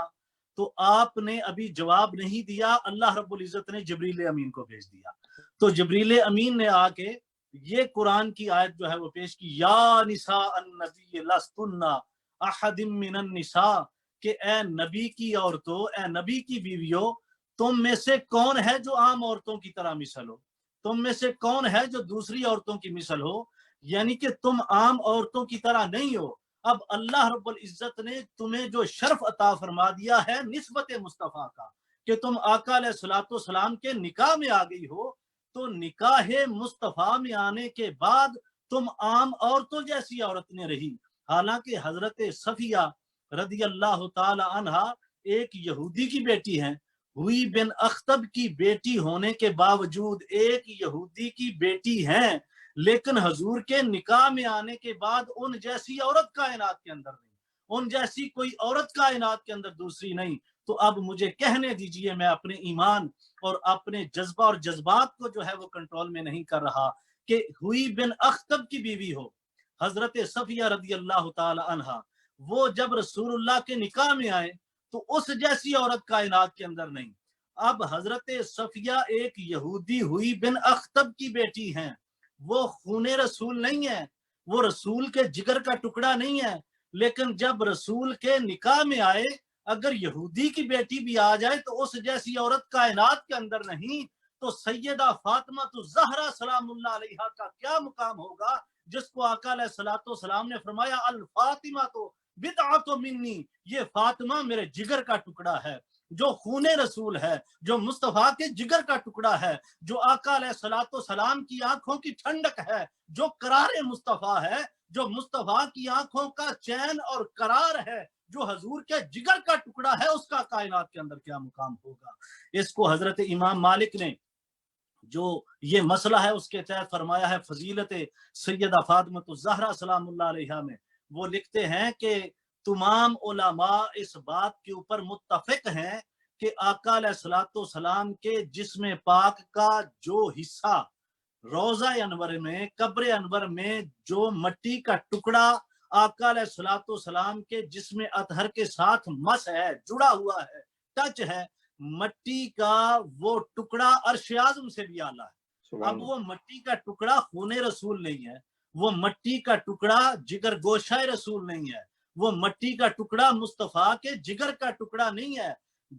تو آپ نے ابھی جواب نہیں دیا, اللہ رب العزت نے جبریل امین کو بھیج دیا. تو جبریل امین نے آ کے یہ قرآن کی آیت جو ہے وہ پیش کی, یا نساء النبی لستن احد من النساء, کہ اے نبی کی عورتوں, اے نبی کی بیویوں, تم میں سے کون ہے جو عام عورتوں کی طرح مثل ہو, تم میں سے کون ہے جو دوسری عورتوں کی مثل ہو, یعنی کہ تم عام عورتوں کی طرح نہیں ہو. اب اللہ رب العزت نے تمہیں جو شرف عطا فرما دیا ہے نسبت مصطفیٰ کا کہ تم آقا علیہ الصلوۃ والسلام کے نکاح میں آ گئی ہو, تو نکاح مصطفیٰ میں آنے کے بعد تم عام عورتوں جیسی عورت نے رہی. حالانکہ حضرت صفیہ رضی اللہ تعالی عنہ ایک یہودی کی بیٹی ہیں, ہوئی بن اختب کی بیٹی ہونے کے باوجود ایک یہودی کی بیٹی ہیں, لیکن حضور کے نکاح میں آنے کے بعد ان جیسی عورت کائنات کے اندر نہیں, ان جیسی کوئی عورت کائنات کے اندر دوسری نہیں. تو اب مجھے کہنے دیجئے, میں اپنے ایمان اور اپنے جذبہ اور جذبات کو جو ہے وہ کنٹرول میں نہیں کر رہا کہ ہوئی بن اختب کی بیوی ہو حضرت صفیہ رضی اللہ تعالی عنہ, وہ جب رسول اللہ کے نکاح میں آئے تو اس جیسی عورت کائنات کے اندر نہیں. اب حضرت صفیہ ایک یہودی ہوئی بن اختب کی بیٹی ہیں, وہ خون رسول نہیں ہے, وہ رسول کے جگر کا ٹکڑا نہیں ہے, لیکن جب رسول کے نکاح میں آئے اگر یہودی کی بیٹی بھی آ جائے تو اس جیسی عورت کائنات کے اندر نہیں. تو سیدہ فاطمہ الزہرا سلام اللہ علیہا کا کیا مقام ہوگا جس کو آقا علیہ الصلوۃ والسلام نے فرمایا الفاطمہ تو بدعۃ منی, یہ فاطمہ میرے جگر کا ٹکڑا ہے, جو خون رسول ہے, جو مصطفیٰ کے جگر کا ٹکڑا ہے, جو آقا علیہ الصلوۃ والسلام کی آنکھوں کی ٹھنڈک ہے, جو قرار مصطفیٰ ہے, جو مصطفیٰ کی آنکھوں کا چین اور قرار ہے, جو حضور کے جگر کا ٹکڑا ہے, اس کا کائنات کے اندر کیا مقام ہوگا. اس کو حضرت امام مالک نے جو یہ مسئلہ ہے اس کے تحت فرمایا ہے فضیلت سیدہ فاطمہ الزہرا سلام اللہ علیہا میں. وہ لکھتے ہیں کہ تمام علماء اس بات کے اوپر متفق ہیں کہ آقا علیہ الصلوۃ والسلام کے جسم پاک کا جو حصہ روضہ انور میں, قبر انور میں جو مٹی کا ٹکڑا آقا علیہ الصلوۃ والسلام کے جسم اطہر کے ساتھ مس ہے, جڑا ہوا ہے, ٹچ ہے, مٹی کا وہ ٹکڑا عرش اعظم سے بھی اعلیٰ ہے. اب وہ مٹی کا ٹکڑا خون رسول نہیں ہے, وہ مٹی کا ٹکڑا جگر گوشہ رسول نہیں ہے, وہ مٹی کا ٹکڑا مصطفیٰ کے جگر کا ٹکڑا نہیں ہے.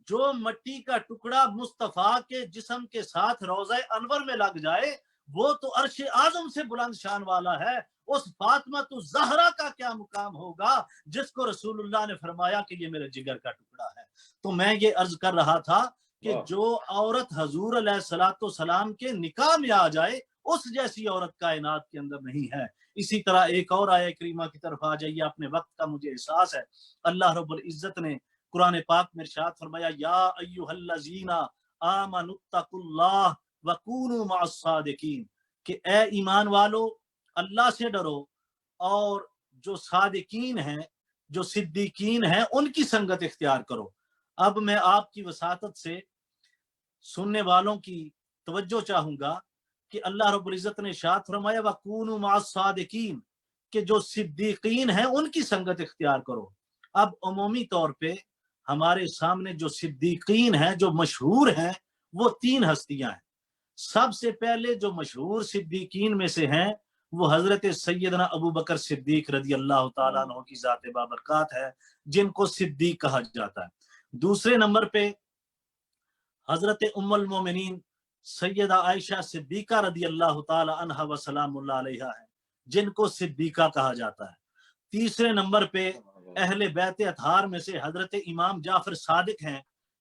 جو مٹی کا ٹکڑا مصطفیٰ کے جسم کے ساتھ روضہ انور میں لگ جائے وہ تو عرش اعظم سے بلند شان والا ہے. اس فاطمہ الزہرا کا کیا مقام ہوگا جس کو رسول اللہ نے فرمایا کہ یہ میرے جگر کا ٹکڑا ہے. تو میں یہ عرض کر رہا تھا کہ جو عورت حضور علیہ الصلوۃ والسلام کے نکاح میں آ جائے اس جیسی عورت کائنات کے اندر نہیں ہے. اسی طرح ایک اور آیہ کریمہ کی طرف آ جائیے, اپنے وقت کا مجھے احساس ہے. اللہ رب العزت نے قرآن پاک میں ارشاد فرمایا یا ایھا الذین آمنوا اتقوا اللہ وکونوا مع الصادقین, کہ اے ایمان والو اللہ سے ڈرو اور جو صادقین ہیں, جو صدیقین ہیں, ان کی سنگت اختیار کرو. اب میں آپ کی وساطت سے سننے والوں کی توجہ چاہوں گا کہ اللہ رب العزت نے ارشاد فرمایا وَكُونُوا مَعَ الصَّادِقِينَ, کہ جو صدیقین ہیں ان کی سنگت اختیار کرو. اب عمومی طور پہ ہمارے سامنے جو صدیقین ہیں, جو مشہور ہیں, وہ تین ہستیاں ہیں. سب سے پہلے جو مشہور صدیقین میں سے ہیں وہ حضرت سیدنا ابو بکر صدیق رضی اللہ تعالیٰ عنہ کی ذات بابرکات ہے, جن کو صدیق کہا جاتا ہے. دوسرے نمبر پہ حضرت ام المومنین سیدہ عائشہ صدیقہ رضی اللہ تعالی عنہ وسلام اللہ علیہا ہے, جن کو صدیقہ کہا جاتا ہے. تیسرے نمبر پہ اہل بیت اطہار میں سے حضرت امام جعفر صادق ہیں,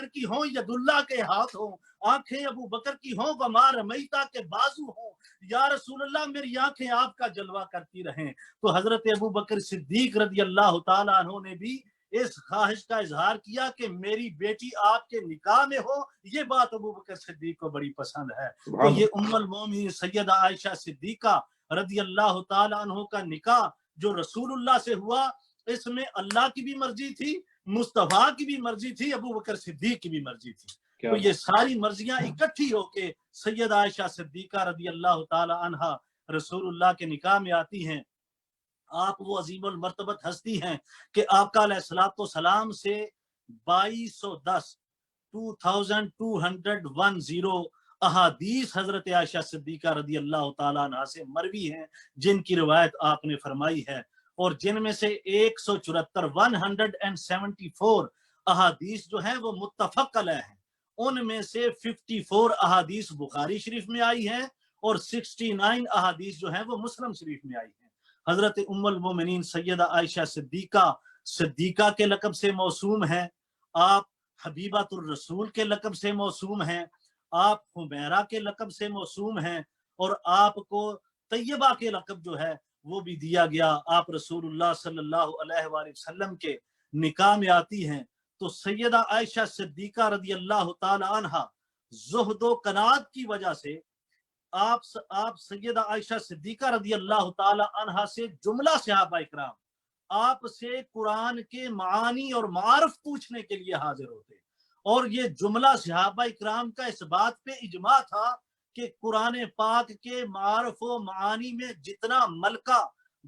بکر کی ہوں ید اللہ کے ہاتھ ہوں، آنکھیں ابو بکر کی ہوں وما رمیتا کے بازو ہوں، یا رسول اللہ میری آنکھیں آپ کا جلوہ کرتی رہیں۔ تو حضرت ابو بکر صدیق رضی اللہ تعالیٰ عنہ نے بھی اس خواہش کا اظہار کیا کہ میری بیٹی آپ کے نکاح میں ہو، یہ بات ابو بکر صدیق کو بڑی پسند ہے۔ تو یہ ام المومنین سیدہ عائشہ صدیقہ رضی اللہ تعالیٰ عنہ کا نکاح جو رسول اللہ سے ہوا، اس میں اللہ کی بھی مرضی تھی، مصطفیٰ کی بھی مرضی تھی، ابو بکر صدیق کی بھی مرضی تھی۔ تو یہ ساری مرضیاں اکٹھی ہو کے سیدہ عائشہ صدیقہ رضی اللہ تعالی عنہا رسول اللہ کے نکاح میں آتی ہیں۔ آپ وہ عظیم المرتبت ہستی ہیں کہ آقا علیہ الصلوۃ والسلام سے 2210 احادیث حضرت عائشہ صدیقہ رضی اللہ تعالیٰ عنہ سے مروی ہیں، جن کی روایت آپ نے فرمائی ہے، اور جن میں سے 174 احادیث جو ہیں وہ متفق علیہ ہیں۔ ان میں سے 54 احادیث بخاری شریف میں آئی ہیں اور 69 احادیث جو ہیں وہ مسلم شریف میں آئی ہیں۔ حضرت ام المومنین سیدہ عائشہ صدیقہ کے لقب سے موسوم ہیں، آپ حبیبۃ الرسول کے لقب سے موسوم ہیں، آپ حمیرہ کے لقب سے موسوم ہیں، اور آپ کو طیبہ کے لقب جو ہے وہ بھی دیا گیا۔ آپ رسول اللہ صلی اللہ علیہ وآلہ وسلم کے نکاح میں آتی ہیں تو سیدہ عائشہ صدیقہ رضی اللہ تعالی عنہا زہد و قناعت کی وجہ سے آپ سیدہ عائشہ صدیقہ رضی اللہ تعالی عنہا سے جملہ صحابہ اکرام آپ سے قرآن کے معانی اور معارف پوچھنے کے لیے حاضر ہوتے، اور یہ جملہ صحابہ اکرام کا اس بات پہ اجماع تھا کہ قرآن پاک کے معارف و معانی میں جتنا ملکہ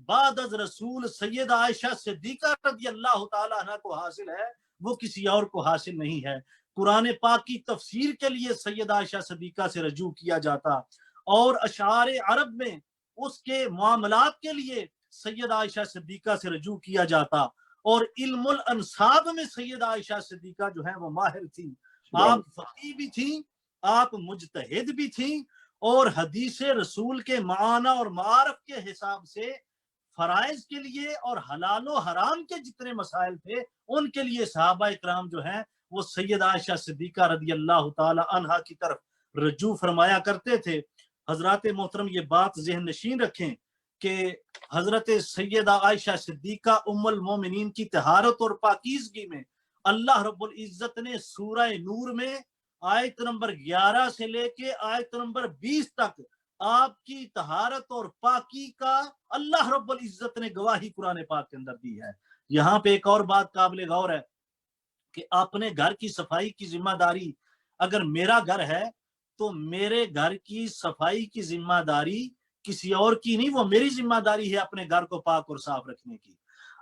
بعد از رسول سیدہ عائشہ صدیقہ رضی اللہ تعالی عنہ کو حاصل ہے وہ کسی اور کو حاصل نہیں ہے۔ قرآن پاک کی تفسیر کے لیے سیدہ عائشہ صدیقہ سے رجوع کیا جاتا، اور اشعار عرب میں اس کے معاملات کے لیے سیدہ عائشہ صدیقہ سے رجوع کیا جاتا، اور علم الانصاب میں سیدہ عائشہ صدیقہ جو ہے وہ ماہر تھی۔ آپ فقیہ بھی تھیں، آپ مجتہد بھی تھیں، اور حدیث رسول کے معنی اور معارف کے حساب سے فرائض کے لیے اور حلال و حرام کے جتنے مسائل تھے ان کے لیے صحابہ اکرام جو ہیں وہ سیدہ عائشہ صدیقہ رضی اللہ تعالی عنہا کی طرف رجوع فرمایا کرتے تھے۔ حضرات محترم یہ بات ذہن نشین رکھیں کہ حضرت سیدہ عائشہ صدیقہ ام المومنین کی طہارت اور پاکیزگی میں اللہ رب العزت نے سورہ نور میں آیت نمبر 11 سے لے کے آیت نمبر 20 تک آپ کی طہارت اور پاکی کا اللہ رب العزت نے گواہی قرآن پاک کے اندر دی ہے۔ یہاں پہ ایک اور بات قابل غور ہے کہ اپنے گھر کی صفائی کی ذمہ داری، اگر میرا گھر ہے تو میرے گھر کی صفائی کی ذمہ داری کسی اور کی نہیں، وہ میری ذمہ داری ہے اپنے گھر کو پاک اور صاف رکھنے کی۔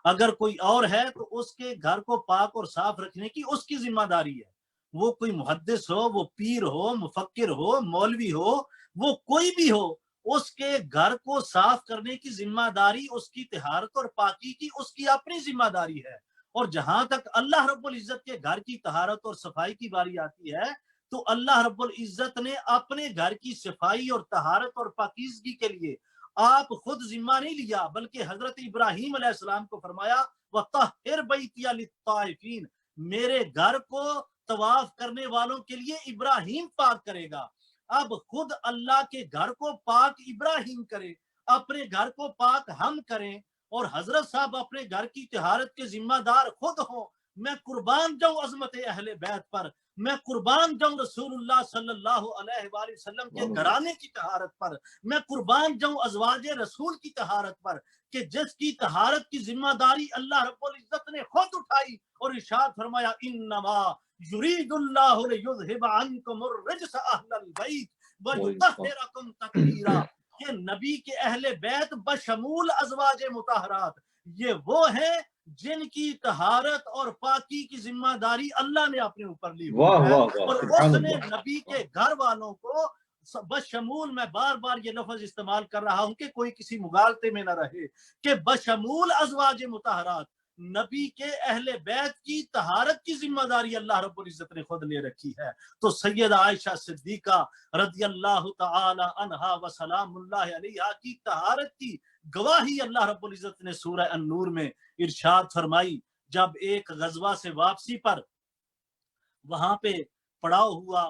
اگر کوئی اور ہے تو اس کے گھر کو پاک اور صاف رکھنے کی اس کی ذمہ داری ہے، وہ کوئی محدث ہو، وہ پیر ہو، مفکر ہو، مولوی ہو، وہ کوئی بھی ہو، اس کے گھر کو صاف کرنے کی ذمہ داری، اس کی طہارت اور پاکی کی اس کی اپنی ذمہ داری ہے۔ اور جہاں تک اللہ رب العزت کے گھر کی طہارت اور صفائی کی باری آتی ہے تو اللہ رب العزت نے اپنے گھر کی صفائی اور طہارت اور پاکیزگی کے لیے آپ خود ذمہ نہیں لیا، بلکہ حضرت ابراہیم علیہ السلام کو فرمایا وَطَهِّرْ بَيْتِيَ لِلطَّائِفِينَ، میرے گھر کو طواف کرنے والوں کے لیے ابراہیم پاک کرے گا۔ اب خود اللہ کے گھر کو پاک ابراہیم کرے، اپنے گھر کو پاک ہم کریں، اور حضرت صاحب اپنے گھر کی طہارت کے ذمہ دار خود ہوں۔ میں قربان جاؤں عظمت اہل بیت پر، میں قربان جاؤں رسول اللہ صلی اللہ علیہ وآلہ وسلم کے گھرانے کی طہارت پر، میں قربان جاؤں ازواج رسول کی طہارت پر، کہ جس کی طہارت کی ذمہ داری اللہ رب العزت نے خود اٹھائی اور ارشاد فرمایا انما یرید اللہ لیذھب عنکم الرجس اہل البیت ویطہرکم تطہیرا، کہ نبی کے اہل بیت بشمول ازواج مطہرات یہ وہ ہیں جن کی طہارت اور پاکی کی ذمہ داری اللہ نے اپنے اوپر لی ہوئی ہے، اور اس نے نبی کے گھر والوں کو بشمول، میں بار بار یہ لفظ استعمال کر رہا ہوں کہ کوئی کسی مغالطے میں نہ رہے، کہ بشمول ازواج مطہرات نبی کے اہل بیت کی طہارت کی ذمہ داری اللہ رب العزت نے خود لے رکھی ہے۔ تو سیدہ عائشہ صدیقہ رضی اللہ تعالی عنہا وسلام اللہ علیہا کی طہارت کی گواہی اللہ رب العزت نے سورہ النور میں ارشاد فرمائی۔ جب ایک غزوہ سے واپسی پر وہاں پہ پڑاؤ ہوا،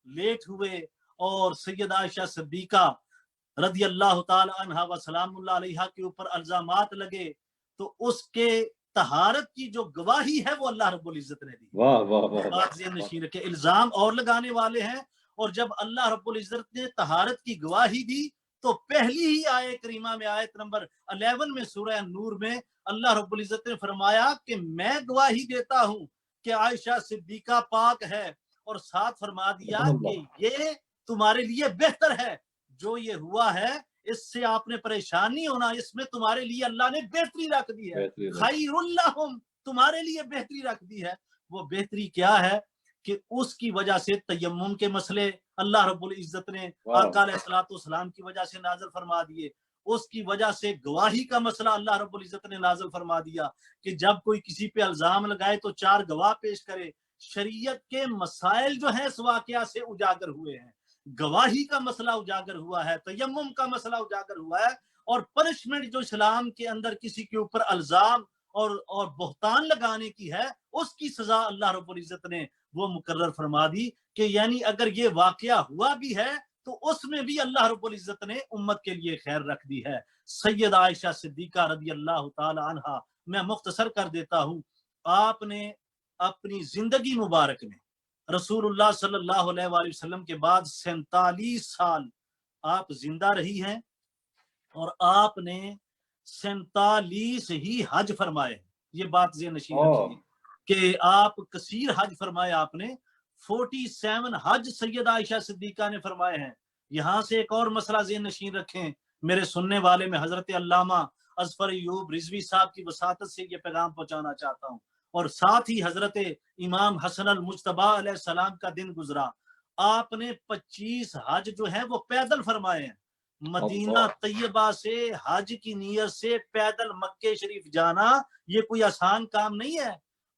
لیٹ ہوئے، اور سیدہ عائشہ صدیقہ رضی اللہ تعالی عنہا و سلام اللہ علیہا کے اوپر الزامات لگے، تو اس کے طہارت کی جو گواہی ہے وہ اللہ رب العزت نے دی۔ واہ واہ واہ بات ذہن نشین رکھے، الزام اور لگانے والے ہیں، اور جب اللہ رب العزت نے طہارت کی گواہی دی تو پہلی ہی آیت کریمہ میں، آیت نمبر 11 میں سورہ نور میں اللہ رب العزت نے فرمایا کہ میں گواہی دیتا ہوں کہ عائشہ صدیقہ پاک ہے، اور ساتھ فرما دیا کہ یہ تمہارے لیے بہتر ہے، جو یہ ہوا ہے اس سے آپ نے پریشان نہیں ہونا، اس میں تمہارے لیے اللہ نے بہتری رکھ دی ہے، خیر اللہم، تمہارے لیے بہتری رکھ دی ہے۔ وہ بہتری کیا ہے کہ اس کی وجہ سے تیمم کے مسئلے اللہ رب العزت نے آقا علیہ الصلوۃ والسلام کی وجہ سے نازل فرما دیے، اس کی وجہ سے گواہی کا مسئلہ اللہ رب العزت نے نازل فرما دیا کہ جب کوئی کسی پہ الزام لگائے تو 4 گواہ پیش کرے۔ شریعت کے مسائل جو ہیں اس واقعہ سے اجاگر ہوئے ہیں، گواہی کا مسئلہ اجاگر ہوا ہے، تیمم کا مسئلہ اجاگر ہوا ہے، اور پنشمنٹ جو اسلام کے اندر کسی کے اوپر الزام اور بہتان لگانے کی ہے، اس کی سزا اللہ رب العزت نے وہ مقرر فرما دی کہ یعنی اگر یہ واقعہ ہوا بھی ہے تو اس میں بھی اللہ رب العزت نے امت کے لیے خیر رکھ دی ہے۔ سیدہ عائشہ صدیقہ رضی اللہ تعالی عنہا، میں مختصر کر دیتا ہوں، آپ نے اپنی زندگی مبارک میں رسول اللہ صلی اللہ علیہ وآلہ وسلم کے بعد 47 سال آپ زندہ رہی ہیں، اور آپ نے 47 ہی حج فرمائے۔ یہ بات ذہن نشین رکھیے کہ آپ کثیر حج فرمائے، آپ نے 47 حج سیدہ عائشہ صدیقہ نے فرمائے ہیں۔ یہاں سے ایک اور مسئلہ ذہن نشین رکھیں، میرے سننے والے میں حضرت علامہ اظفر ایوب رضوی صاحب کی وساطت سے یہ پیغام پہنچانا چاہتا ہوں، اور ساتھ ہی حضرت امام حسن المجتبی علیہ السلام کا دن گزرا، آپ نے 25 حج جو ہیں وہ پیدل فرمائے ہیں۔ مدینہ طیبہ سے حج کی نیت سے پیدل مکہ شریف جانا یہ کوئی آسان کام نہیں ہے،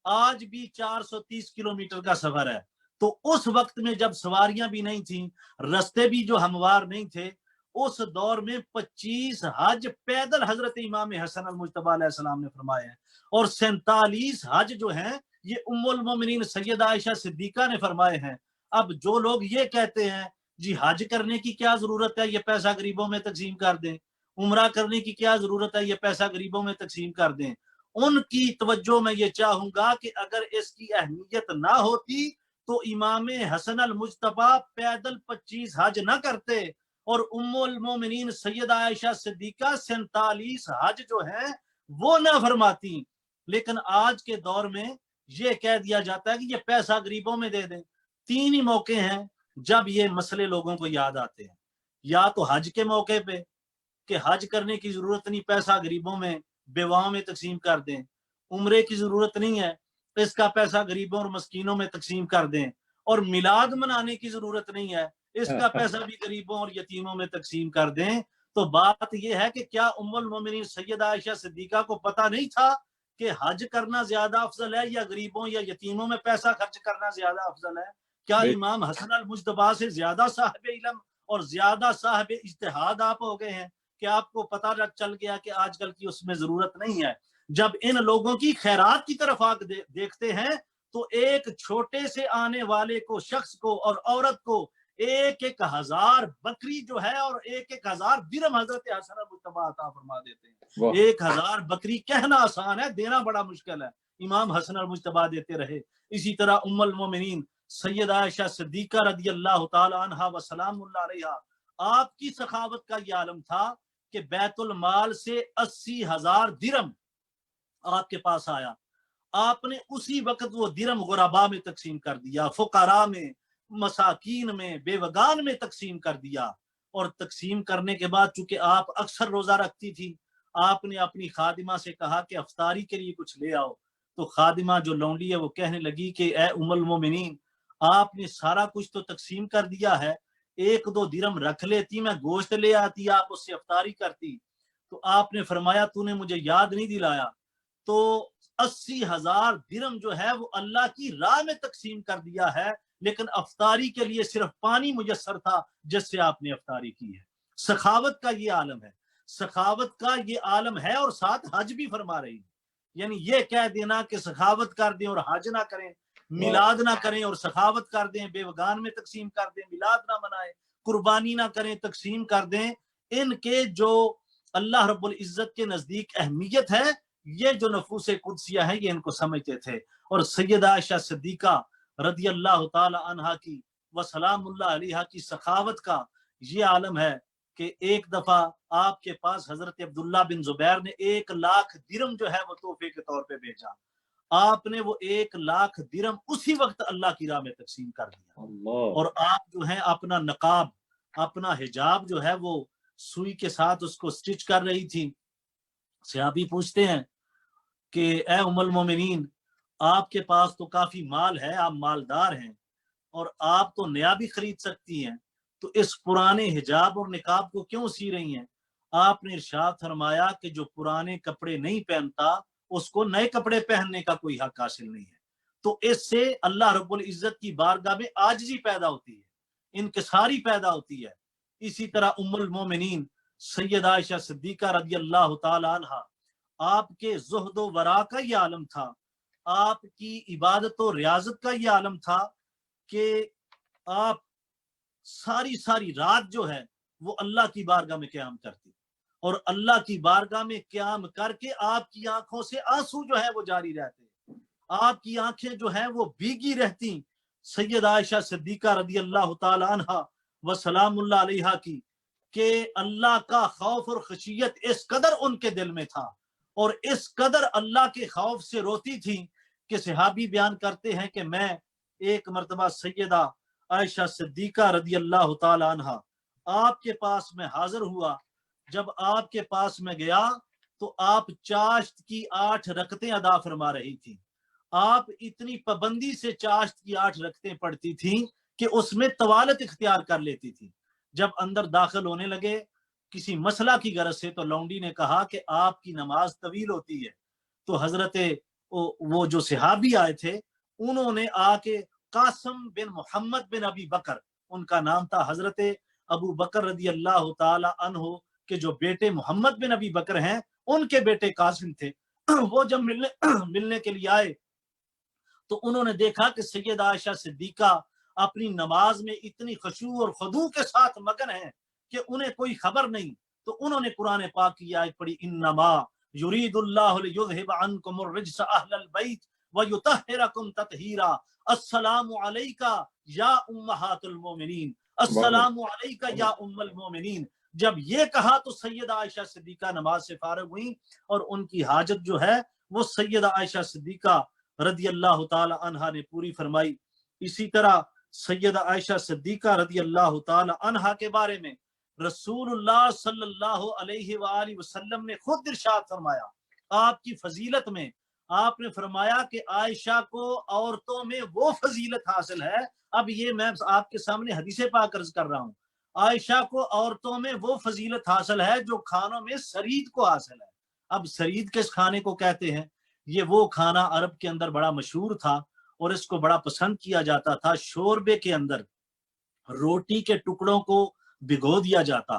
آج بھی 430 کلومیٹر کا سفر ہے۔ تو اس وقت میں جب سواریاں بھی نہیں تھیں، رستے بھی جو ہموار نہیں تھے، اس دور میں 25 حج پیدل حضرت امام حسن المجتبی علیہ السلام نے فرمائے ہیں، اور 47 حج جو ہیں یہ ام المومنین سیدہ عائشہ صدیقہ نے فرمائے ہیں۔ اب جو لوگ یہ کہتے ہیں جی حج کرنے کی کیا ضرورت ہے، یہ پیسہ غریبوں میں تقسیم کر دیں، عمرہ کرنے کی کیا ضرورت ہے، یہ پیسہ غریبوں میں تقسیم کر دیں، ان کی توجہ میں یہ چاہوں گا کہ اگر اس کی اہمیت نہ ہوتی تو امام حسن المجتبی پیدل 25 حج نہ کرتے، اور ام المومنین سیدہ عائشہ صدیقہ 47 حج جو ہیں وہ نہ فرماتی۔ لیکن آج کے دور میں یہ کہہ دیا جاتا ہے کہ یہ پیسہ غریبوں میں دے دیں۔ 3 ہی موقع ہیں جب یہ مسئلے لوگوں کو یاد آتے ہیں، یا تو حج کے موقع پہ کہ حج کرنے کی ضرورت نہیں، پیسہ غریبوں میں بیواؤں میں تقسیم کر دیں، عمرے کی ضرورت نہیں ہے، اس کا پیسہ غریبوں اور مسکینوں میں تقسیم کر دیں، اور میلاد منانے کی ضرورت نہیں ہے، اس کا پیسہ بھی غریبوں اور یتیموں میں تقسیم کر دیں۔ تو بات یہ ہے کہ کیا ام المومنین سیدہ عائشہ صدیقہ کو پتہ نہیں تھا کہ حج کرنا زیادہ افضل ہے یا غریبوں یا یتیموں میں پیسہ خرچ کرنا زیادہ افضل ہے؟ کیا امام حسن المجتبی سے زیادہ صاحب علم اور زیادہ صاحب اجتہاد آپ ہو گئے ہیں کہ آپ کو پتہ چل گیا کہ آج کل کی اس میں ضرورت نہیں ہے؟ جب ان لوگوں کی خیرات کی طرف آپ دیکھتے ہیں تو ایک چھوٹے سے آنے والے کو، شخص کو اور عورت کو 1,000 بکری جو ہے اور 1,000 درہم حضرت حسن المجتبی عطا فرما دیتے ہیں۔ 1,000 بکری کہنا آسان ہے، دینا بڑا مشکل ہے، امام حسن المجتبی دیتے رہے۔ اسی طرح ام المومنین سیدہ عائشہ صدیقہ رضی اللہ تعالی عنہا و سلام اللہ علیہا، آپ کی سخاوت کا یہ عالم تھا کہ بیت المال سے 80,000 درہم آپ کے پاس آیا، آپ نے اسی وقت وہ درہم غربا میں تقسیم کر دیا، فقراء میں، مساکین میں، بیوگان میں تقسیم کر دیا۔ اور تقسیم کرنے کے بعد چونکہ آپ اکثر روزہ رکھتی تھی، آپ نے اپنی خادمہ سے کہا کہ افطاری کے لیے کچھ لے آؤ۔ تو خادمہ جو لونڈی ہے وہ کہنے لگی کہ اے ام المومنین، آپ نے سارا کچھ تو تقسیم کر دیا ہے، 1-2 درہم رکھ لیتی، میں گوشت لے آتی، آپ اس سے افطاری کرتی۔ تو آپ نے فرمایا تو نے مجھے یاد نہیں دلایا۔ تو 80,000 درہم جو ہے وہ اللہ کی راہ میں تقسیم کر دیا ہے، لیکن افطاری کے لیے صرف پانی میسر تھا جس سے آپ نے افطاری کی ہے۔ سخاوت کا یہ عالم ہے، سخاوت کا یہ عالم ہے، اور ساتھ حج بھی فرما رہی ہے۔ یعنی یہ کہہ دینا کہ سخاوت کر دیں اور حج نہ کریں، میلاد نہ کریں اور سخاوت کر دیں، بیوگان میں تقسیم کر دیں، میلاد نہ منائیں، قربانی نہ کریں، تقسیم کر دیں، ان کے جو اللہ رب العزت کے نزدیک اہمیت ہے، یہ جو نفوس قدسیہ ہیں یہ ان کو سمجھتے تھے۔ اور سیدہ عائشہ صدیقہ رضی اللہ تعالی عنہا کی وسلام اللہ علیہ کی سخاوت کا یہ عالم ہے کہ ایک دفعہ آپ کے پاس حضرت عبداللہ بن زبیر نے 1,00,000 درم جو ہے وہ تحفے کے طور پہ بھیجا، آپ نے وہ 1,00,000 درم اسی وقت اللہ کی راہ میں تقسیم کر دیا، اللہ، اور آپ جو ہے اپنا نقاب، اپنا حجاب جو ہے وہ سوئی کے ساتھ اس کو سٹچ کر رہی تھی۔ صحابی پوچھتے ہیں کہ اے ام المومنین، آپ کے پاس تو کافی مال ہے، آپ مالدار ہیں اور آپ تو نیا بھی خرید سکتی ہیں، تو اس پرانے حجاب اور نقاب کو کیوں سی رہی ہیں؟ آپ نے ارشاد فرمایا کہ جو پرانے کپڑے نہیں پہنتا اس کو نئے کپڑے پہننے کا کوئی حق حاصل نہیں ہے۔ تو اس سے اللہ رب العزت کی بارگاہ میں عاجزی پیدا ہوتی ہے، انکساری پیدا ہوتی ہے۔ اسی طرح ام المومنین سیدہ عائشہ صدیقہ رضی اللہ تعالی عنہ، آپ کے زہد و ورا کا یہ عالم تھا، آپ کی عبادت و ریاضت کا یہ عالم تھا کہ آپ ساری رات جو ہے وہ اللہ کی بارگاہ میں قیام کرتی، اور اللہ کی بارگاہ میں قیام کر کے آپ کی آنکھوں سے آنسو جو ہے وہ جاری رہتے، آپ کی آنکھیں جو ہیں وہ بھیگی رہتی سیدہ عائشہ صدیقہ رضی اللہ تعالی عنہا وسلام اللہ علیہا کی، کہ اللہ کا خوف اور خشیت اس قدر ان کے دل میں تھا اور اس قدر اللہ کے خوف سے روتی تھی کہ صحابی بیان کرتے ہیں کہ میں ایک مرتبہ سیدہ عائشہ صدیقہ رضی اللہ تعالی عنہا آپ کے پاس میں حاضر ہوا، جب آپ کے پاس میں گیا تو آپ چاشت کی 8 رکعتیں ادا فرما رہی تھی، آپ اتنی پابندی سے چاشت کی 8 رکعتیں پڑھتی تھیں کہ اس میں طوالت اختیار کر لیتی تھی۔ جب اندر داخل ہونے لگے کسی مسئلہ کی غرض سے تو لونڈی نے کہا کہ آپ کی نماز طویل ہوتی ہے، تو حضرت وہ جو صحابی آئے تھے انہوں نے آ کے قاسم بن محمد بن ابی بکر، ان کا نام تھا، حضرت ابو بکر رضی اللہ تعالی عنہ کے جو بیٹے محمد بن ابی بکر ہیں ان کے بیٹے قاسم تھے، وہ جب ملنے کے لیے آئے تو انہوں نے دیکھا کہ سیدہ عائشہ صدیقہ اپنی نماز میں اتنی خشوع اور خضوع کے ساتھ مگن ہیں کہ انہیں کوئی خبر نہیں، تو انہوں نے قرآن پاک کی آیت پڑھی، انما یرید اللہ لیذھب عنکم الرجس اہل البیت ویطہرکم تطہیرا، السلام علیکہ یا امہات المومنین، السلام علیکہ یا ام المومنین۔ جب یہ کہا تو سیدہ عائشہ صدیقہ نماز سے فارغ ہوئیں اور ان کی حاجت جو ہے وہ سیدہ عائشہ صدیقہ رضی اللہ تعالی عنہا نے پوری فرمائی۔ اسی طرح سیدہ عائشہ صدیقہ رضی اللہ تعالی عنہا کے بارے میں رسول اللہ صلی اللہ علیہ وآلہ وسلم نے خود ارشاد فرمایا، آپ کی فضیلت میں آپ نے فرمایا کہ عائشہ کو عورتوں میں وہ فضیلت حاصل ہے، اب یہ میں آپ کے سامنے حدیث پاک عرض کر رہا ہوں، عائشہ کو عورتوں میں وہ فضیلت حاصل ہے جو کھانوں میں سرید کو حاصل ہے۔ اب سرید کس کھانے کو کہتے ہیں؟ یہ وہ کھانا عرب کے اندر بڑا مشہور تھا اور اس کو بڑا پسند کیا جاتا تھا، شوربے کے اندر روٹی کے ٹکڑوں کو بھگو دیا جاتا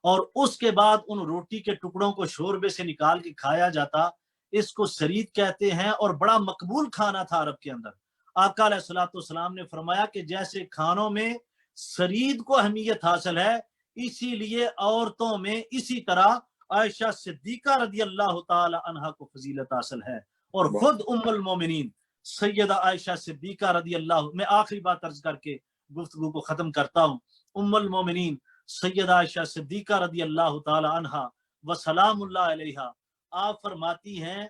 اور اس کے بعد ان روٹی کے ٹکڑوں کو شوربے سے نکال کے کھایا جاتا، اس کو سرید کہتے ہیں اور بڑا مقبول کھانا تھا عرب کے اندر۔ آقا علیہ الصلوۃ والسلام نے فرمایا کہ جیسے کھانوں میں سرید کو اہمیت حاصل ہے اسی لیے عورتوں میں اسی طرح عائشہ صدیقہ رضی اللہ تعالی عنہا کو فضیلت حاصل ہے، اور خود ام المومنین سیدہ عائشہ صدیقہ رضی اللہ، میں آخری بات عرض کر کے گفتگو کو ختم کرتا ہوں، ام المومنین سیدہ عائشہ صدیقہ رضی اللہ تعالی عنہا وسلام اللہ علیہا آپ فرماتی ہیں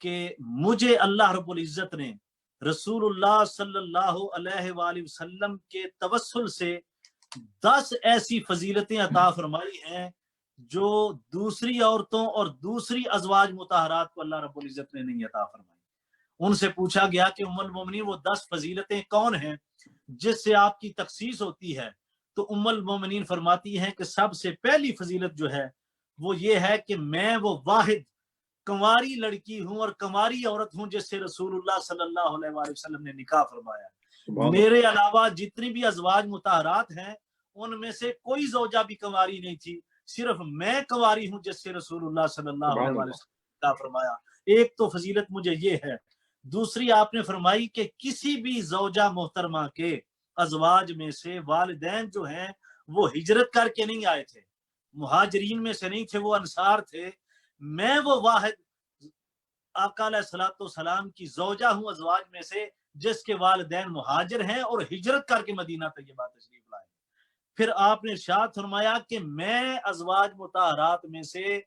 کہ مجھے اللہ رب العزت نے رسول اللہ صلی اللہ علیہ وآلہ وسلم کے توسل سے 10 ایسی فضیلتیں عطا فرمائی ہیں جو دوسری عورتوں اور دوسری ازواج مطہرات کو اللہ رب العزت نے نہیں عطا فرمائی۔ ان سے پوچھا گیا کہ ام المومنین وہ 10 فضیلتیں کون ہیں جس سے آپ کی تخصیص ہوتی ہے؟ تو ام المومنین فرماتی ہیں کہ سب سے پہلی فضیلت جو ہے وہ یہ ہے کہ میں وہ واحد کنواری لڑکی ہوں اور کنواری عورت ہوں جس سے رسول اللہ صلی اللہ علیہ وآلہ وسلم نے نکاح فرمایا۔ میرے علاوہ جتنی بھی ازواج مطہرات ہیں ان میں سے کوئی زوجہ بھی کنواری نہیں تھی، صرف میں کنواری ہوں جس سے رسول اللہ صلی اللہ علیہ وآلہ وسلم نے نکاح فرمایا۔ ایک تو فضیلت مجھے یہ ہے۔ دوسری آپ نے فرمائی کہ کسی بھی زوجہ محترمہ کے ازواج میں سے والدین جو ہیں وہ ہجرت کر کے نہیں آئے تھے، مہاجرین میں سے نہیں تھے، وہ انصار تھے، میں وہ واحد آقا علیہ الصلوۃ والسلام کی زوجہ ہوں ازواج میں سے جس کے والدین مہاجر ہیں اور ہجرت کر کے مدینہ طیبہ تشریف لائے۔ پھر آپ نے ارشاد فرمایا کہ میں ازواج مطہرات میں سے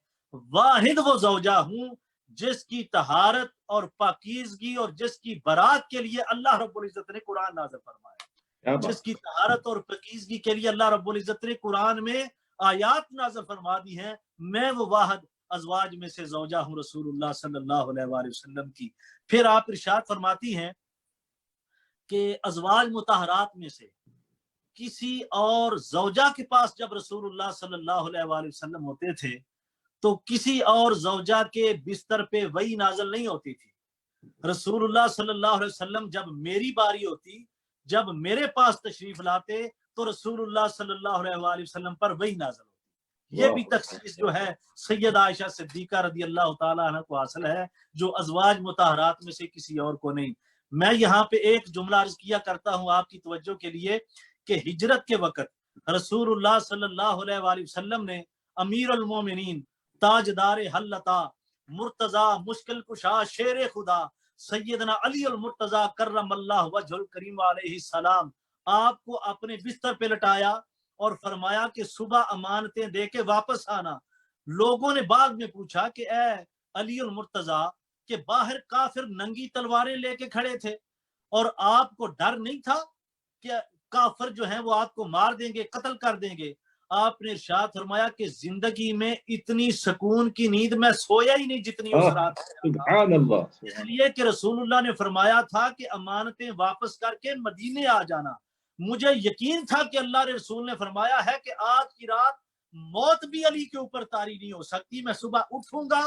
واحد وہ زوجہ ہوں جس کی طہارت اور پاکیزگی اور جس کی برات کے لیے اللہ رب العزت نے قرآن نازل فرمایا، جس کی طہارت اور پاکیزگی کے لیے اللہ رب العزت نے قرآن میں آیات نازل فرما دی ہیں، میں وہ واحد ازواج میں سے زوجہ ہوں رسول اللہ صلی اللہ علیہ وآلہ وسلم کی۔ پھر آپ ارشاد فرماتی ہیں کہ ازواج مطہرات میں سے کسی اور زوجہ کے پاس جب رسول اللہ صلی اللہ علیہ وآلہ وسلم ہوتے تھے تو کسی اور زوجہ کے بستر پہ وحی نازل نہیں ہوتی تھی۔ رسول اللہ صلی اللہ علیہ وسلم جب میری باری ہوتی، جب میرے پاس تشریف لاتے تو رسول اللہ صلی اللہ علیہ وآلہ وسلم پر وحی نازل ہوتی۔ یہ بھی تخصیص جو ہے سید عائشہ صدیقہ رضی اللہ تعالیٰ عنہ کو حاصل ہے، جو ازواج مطہرات میں سے کسی اور کو نہیں۔ میں یہاں پہ ایک جملہ عرض کیا کرتا ہوں آپ کی توجہ کے لیے کہ ہجرت کے وقت رسول اللہ صلی اللہ علیہ وآلہ وسلم نے امیر المومنین، تاجدار حلتا، مرتضی مشکل کشا، شیر خدا سیدنا علی المرتضی کرم اللہ وجہ الکریم علیہ السلام آپ کو اپنے بستر پہ لٹایا اور فرمایا کہ صبح امانتیں دے کے واپس آنا۔ لوگوں نے بعد میں پوچھا کہ اے علی المرتضی کہ باہر کافر ننگی تلواریں لے کے کھڑے تھے اور آپ کو ڈر نہیں تھا کہ کافر جو ہیں وہ آپ کو مار دیں گے، قتل کر دیں گے؟ آپ نے ارشاد فرمایا کہ زندگی میں اتنی سکون کی نیند میں سویا ہی نہیں جتنی اس رات، سبحان اللہ، اس لیے کہ رسول اللہ نے فرمایا تھا کہ امانتیں واپس کر کے مدینے آ جانا۔ مجھے یقین تھا کہ اللہ کے رسول نے فرمایا ہے کہ آج کی رات موت بھی علی کے اوپر طاری نہیں ہو سکتی، میں صبح اٹھوں گا،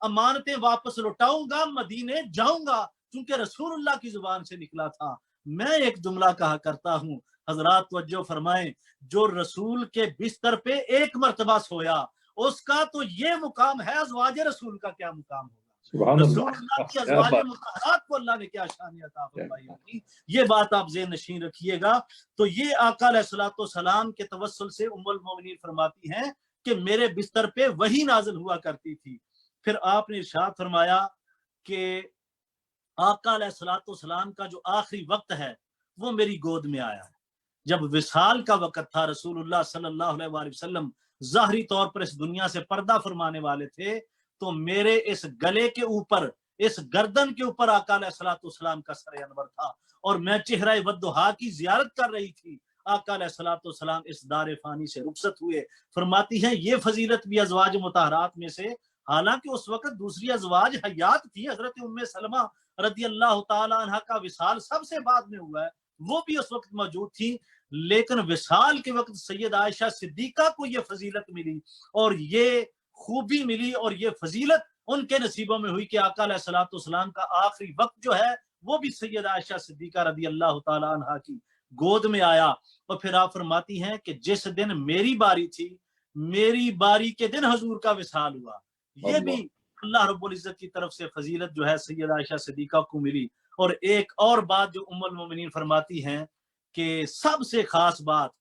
امانتیں واپس لوٹاؤں گا، مدینے جاؤں گا، کیونکہ رسول اللہ کی زبان سے نکلا تھا۔ میں ایک جملہ کہا کرتا ہوں، حضرات توجہ فرمائیں، جو رسول کے بستر پہ ایک مرتبہ سویا اس کا تو یہ مقام ہے، ازواج رسول کا کیا مقام ہوگا؟ سبحان رسول اللہ، اللہ کی ازواج مطہرات کو اللہ نے کیا شان عطا فرمائی ہوگی، یہ بات آپ ذہن نشین رکھیے گا۔ تو یہ آقا علیہ الصلوۃ والسلام کے توسل سے ام المومنین فرماتی ہیں کہ میرے بستر پہ وحی نازل ہوا کرتی تھی۔ پھر آپ نے ارشاد فرمایا کہ آقا علیہ الصلوۃ والسلام کا جو آخری وقت ہے وہ میری گود میں آیا ہے۔ جب وصال کا وقت تھا، رسول اللہ صلی اللہ علیہ وآلہ وسلم ظاہری طور پر اس دنیا سے پردہ فرمانے والے تھے، تو میرے اس گلے کے اوپر، اس گردن کے اوپر آقا علیہ الصلوۃ والسلام کا سر انور تھا اور میں چہرہ ودھا کی زیارت کر رہی تھی۔ آقا علیہ الصلوۃ والسلام اس دار فانی سے رخصت ہوئے۔ فرماتی ہیں یہ فضیلت بھی ازواج مطہرات میں سے، حالانکہ اس وقت دوسری ازواج حیات تھی، حضرت ام سلمہ رضی اللہ تعالی عنہ کا وصال سب سے بعد میں ہوا ہے، وہ بھی اس وقت موجود تھی، لیکن وصال کے وقت سید عائشہ صدیقہ کو یہ فضیلت ملی اور یہ خوبی ملی اور یہ فضیلت ان کے نصیبوں میں ہوئی کہ آقا علیہ الصلوۃ والسلام کا آخری وقت جو ہے وہ بھی سید عائشہ صدیقہ رضی اللہ تعالی عنہ کی گود میں آیا۔ اور پھر آپ فرماتی ہیں کہ جس دن میری باری تھی، میری باری کے دن حضور کا وصال ہوا، یہ بھی اللہ رب العزت کی طرف سے فضیلت جو ہے سید عائشہ صدیقہ کو ملی۔ اور ایک اور بات جو ام المومنین فرماتی ہیں کہ سب سے خاص بات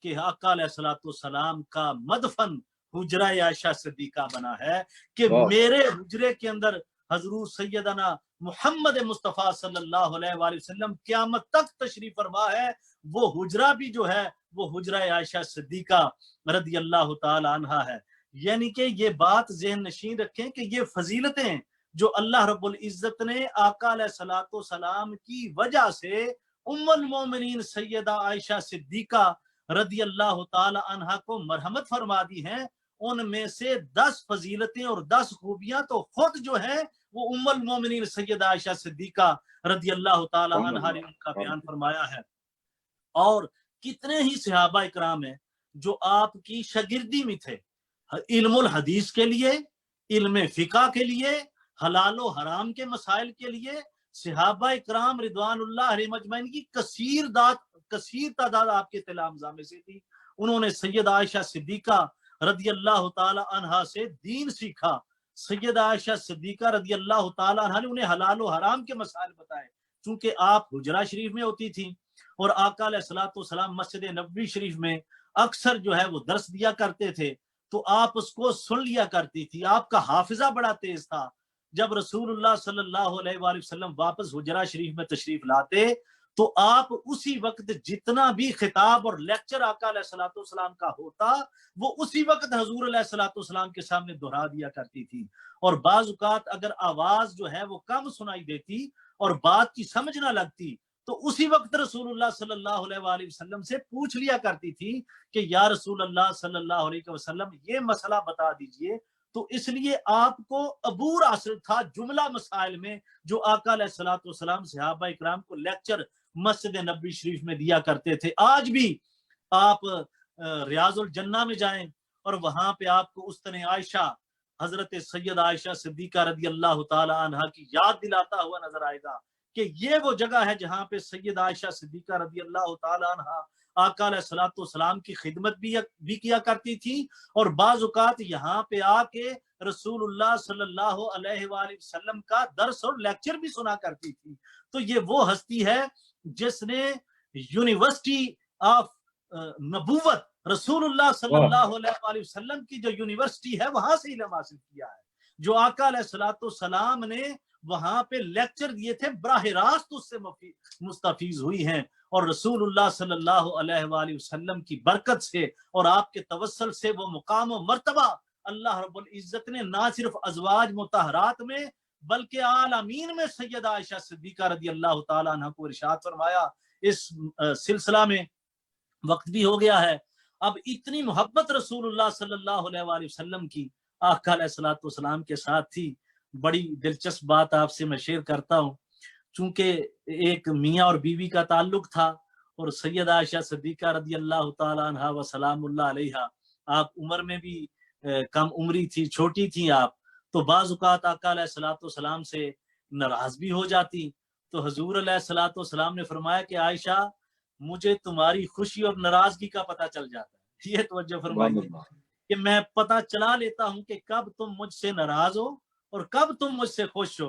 کہ آقا علیہ الصلوۃ والسلام کا مدفن حجرہ عائشہ صدیقہ بنا ہے کہ میرے حجرے کے اندر حضور سیدنا محمد مصطفیٰ صلی اللہ علیہ وآلہ وسلم قیامت تک تشریف فرما ہے۔ وہ حجرہ بھی جو ہے وہ حجرہ عائشہ صدیقہ رضی اللہ تعالی عنہا ہے۔ یعنی کہ یہ بات ذہن نشین رکھیں کہ یہ فضیلتیں جو اللہ رب العزت نے آقا علیہ الصلوۃ والسلام کی وجہ سے ام المومنین سیدہ عائشہ صدیقہ رضی اللہ تعالی عنہا کو مرحمت فرما دی ہیں، ان میں سے 10 فضیلتیں اور 10 خوبیاں تو خود جو ہیں وہ ام المومنین سیدہ عائشہ صدیقہ رضی اللہ تعالی عنہا نے ان کا بیان فرمایا ہے۔ اور کتنے ہی صحابہ اکرام ہیں جو آپ کی شاگردی میں تھے، علم الحدیث کے لیے، علم فقہ کے لیے، حلال و حرام کے مسائل کے لیے صحابہ اکرام رضوان اللہ علیہ مجمعین کی کثیر تعداد آپ کے تلامذہ میں سے تھی۔ انہوں نے سید عائشہ صدیقہ رضی اللہ تعالی عنہا سے دین سیکھا، سیدہ عائشہ صدیقہ رضی اللہ تعالیٰ عنہ نے انہیں حلال و حرام کے مسائل بتائے، چونکہ آپ حجرہ شریف میں ہوتی تھیں اور آقا علیہ الصلوۃ والسلام مسجد نبوی شریف میں اکثر جو ہے وہ درس دیا کرتے تھے، تو آپ اس کو سن لیا کرتی تھی، آپ کا حافظہ بڑا تیز تھا۔ جب رسول اللہ صلی اللہ علیہ وآلہ وسلم واپس حجرہ شریف میں تشریف لاتے تو آپ اسی وقت جتنا بھی خطاب اور لیکچر آقا علیہ الصلوۃ والسلام کا ہوتا وہ اسی وقت حضور علیہ الصلوۃ والسلام کے سامنے دہرا دیا کرتی تھی، اور بعض اوقات اگر آواز جو ہے وہ کم سنائی دیتی اور بات کی سمجھ نہ لگتی تو اسی وقت رسول اللہ صلی اللہ علیہ وآلہ وسلم سے پوچھ لیا کرتی تھی کہ یا رسول اللہ صلی اللہ علیہ وسلم یہ مسئلہ بتا دیجئے، تو اس لیے آپ کو عبور حاصل تھا جملہ مسائل میں جو آقا علیہ الصلوۃ والسلام صحابہ اکرام کو لیکچر مسجد نبوی شریف میں دیا کرتے تھے۔ آج بھی آپ ریاض الجنہ میں جائیں اور وہاں پہ آپ کو استن عائشہ حضرت سید عائشہ صدیقہ رضی اللہ تعالی عنہ کی یاد دلاتا ہوا نظر آئے گا کہ یہ وہ جگہ ہے جہاں پہ سید عائشہ صدیقہ رضی اللہ تعالی عنہ آقا علیہ الصلوۃ والسلام کی خدمت بھی کیا کرتی تھی، اور بعض اوقات یہاں پہ آ کے رسول اللہ صلی اللہ علیہ وآلہ وسلم کا درس اور لیکچر بھی سنا کرتی تھی۔ تو یہ وہ ہستی ہے جس نے یونیورسٹی آف نبوت رسول اللہ صلی اللہ علیہ وآلہ وسلم کی جو یونیورسٹی ہے وہاں سے علم حاصل کیا ہے، جو آقا علیہ الصلوۃ والسلام نے وہاں پہ لیکچر دیے تھے براہ راست اس سے مستفیض ہوئی ہیں، اور رسول اللہ صلی اللہ علیہ وآلہ وسلم کی برکت سے اور آپ کے توسل سے وہ مقام و مرتبہ اللہ رب العزت نے نہ صرف ازواج مطہرات میں بلکہ عالمین میں سیدہ عائشہ صدیقہ رضی اللہ تعالیٰ عنہ کو ارشاد فرمایا۔ اس سلسلہ میں وقت بھی ہو گیا ہے، اب اتنی محبت رسول اللہ صلی اللہ علیہ وآلہ وسلم کی آقا علیہ الصلوۃ والسلام کے ساتھ تھی۔ بڑی دلچسپ بات آپ سے میں شیئر کرتا ہوں، چونکہ ایک میاں اور بیوی کا تعلق تھا اور سیدہ عائشہ صدیقہ رضی اللہ تعالیٰ عنہ و سلام اللہ علیہ آپ عمر میں بھی کم عمری تھی، چھوٹی تھی آپ، تو بعض اوقات آقا علیہ الصلوۃ والسلام سے ناراض بھی ہو جاتی، تو حضور علیہ الصلوۃ والسلام نے فرمایا کہ عائشہ مجھے تمہاری خوشی اور ناراضگی کا پتہ چل جاتا ہے، یہ توجہ فرمائیے کہ میں پتہ چلا لیتا ہوں کہ کب تم مجھ سے ناراض ہو اور کب تم مجھ سے خوش ہو۔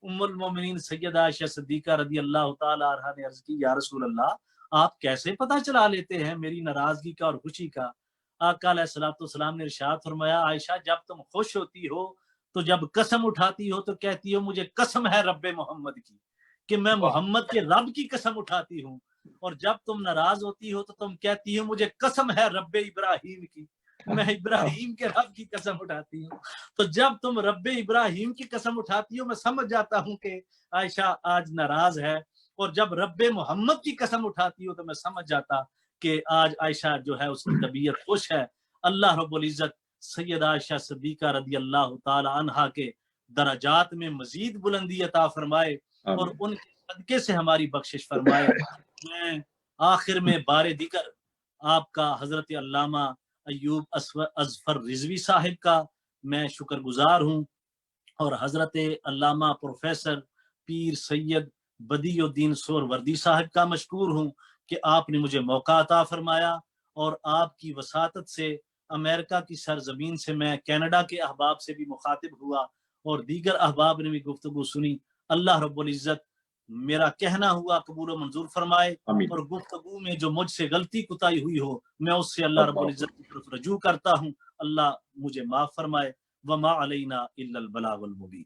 ام المومنین سیدہ عائشہ صدیقہ رضی اللہ تعالی عنہا نے عرض کی یا رسول اللہ آپ کیسے پتہ چلا لیتے ہیں میری ناراضگی کا اور خوشی کا؟ آقا علیہ الصلوۃ والسلام نے ارشاد فرمایا عائشہ جب تم خوش ہوتی ہو تو جب قسم اٹھاتی ہو تو کہتی ہو مجھے قسم ہے رب محمد کی، کہ میں محمد کے رب کی قسم اٹھاتی ہوں، اور جب تم ناراض ہوتی ہو تو تم کہتی ہو مجھے قسم ہے رب ابراہیم کی، میں ابراہیم کے رب کی قسم اٹھاتی ہوں۔ تو جب تم رب ابراہیم کی قسم اٹھاتی ہو میں سمجھ جاتا ہوں کہ عائشہ آج ناراض ہے، اور جب رب محمد کی قسم اٹھاتی ہو تو میں سمجھ جاتا کہ آج عائشہ جو ہے اس کی طبیعت خوش ہے۔ اللہ رب العزت سیدہ عائشہ صدیقہ رضی اللہ تعالی عنہا کے درجات میں مزید بلندی عطا فرمائے اور ان کے صدقے سے ہماری بخشش فرمائے۔ میں آخر میں بار دیگر آپ کا حضرت علامہ ایوب اظفر رضوی صاحب کا میں شکر گزار ہوں، اور حضرت علامہ پروفیسر پیر سید بدیع الدین سہروردی صاحب کا مشکور ہوں کہ آپ نے مجھے موقع عطا فرمایا، اور آپ کی وساطت سے امریکہ کی سرزمین سے میں کینیڈا کے احباب سے بھی مخاطب ہوا اور دیگر احباب نے بھی گفتگو سنی۔ اللہ رب العزت میرا کہنا ہوا قبول و منظور فرمائے، اور گفتگو میں جو مجھ سے غلطی کوتاہی ہوئی ہو میں اس سے اللہ رب العزت کی طرف رجوع کرتا ہوں، اللہ مجھے معاف فرمائے۔ وما علینا الا البلاغ المبین۔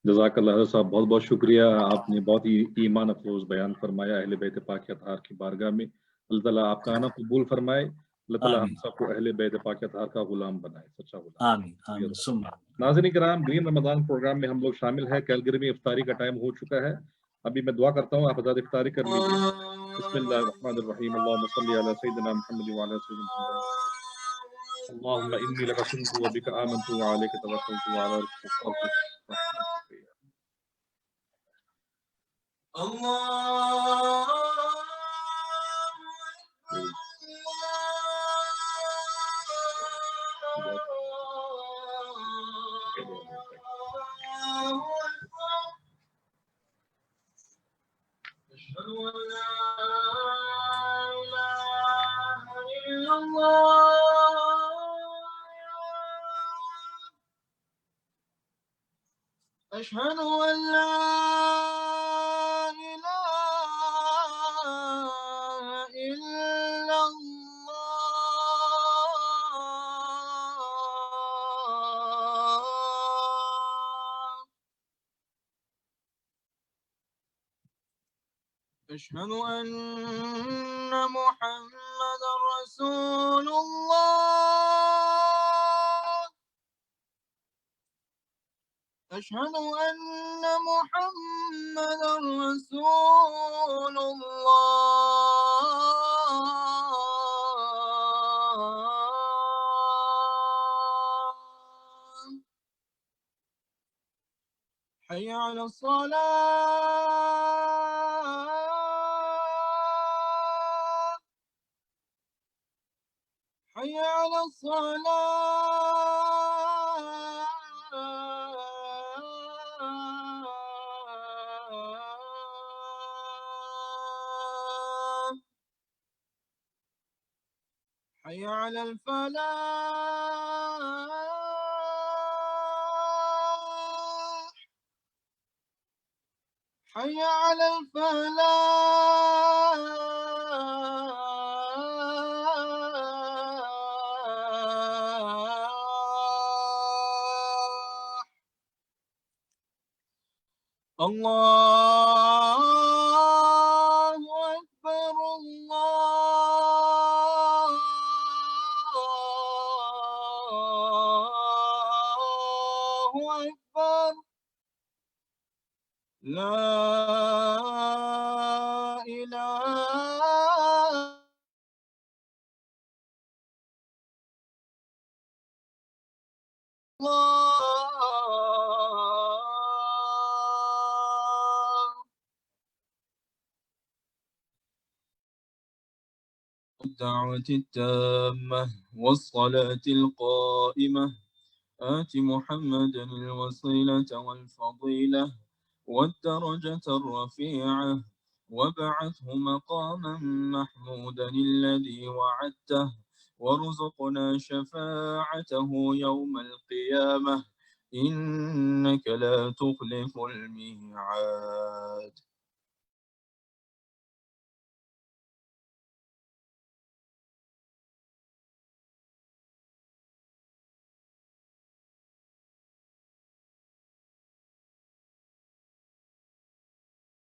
جزاک اللہ صاحب، بہت بہت شکریہ، آپ نے بہت ہی ایمان افروز بیان فرمایا اہل بیت پاک اطہار کی بارگاہ میں۔ اللہ تعالیٰ آپ کا آنا قبول فرمائے، اللہ تعالیٰ ہم سب کو اہل بیت پاک اطہار کا غلام بنائے، سچا غلام۔ آمین آمین ثم ناظرین کرام، گرین رمضان پروگرام میں ہم لوگ شامل ہیں، کیلگری میں افطاری کا ٹائم ہو چکا ہے، ابھی میں دعا کرتا ہوں آپ حضرات افطاری کر لیجیے۔ بسم اللہ الرحمن الرحیم، اللہم صلی علی سیدنا محمد وعلی سیدنا محمد، اللہم انی لک سنت و بک آمنت و علیک توکلت و علی رزقک أشهد أن لا إله إلا الله. أشهد أن محمدا رسول الله. أشهد أن محمدا رسول الله. حي على الصلاة. حي على الصلاة. حي على الفلاح. حي على الفلاح. الله أكبر. الله أكبر. لا إله إلا الله. الدعوة التامة والصلاة القائمة آت محمدا الوسيلة والفضيلة والدرجة الرفيعة وابعثه مقاما محمودا الذي وعدته وارزقنا شفاعته يوم القيامة إنك لا تخلف الميعاد.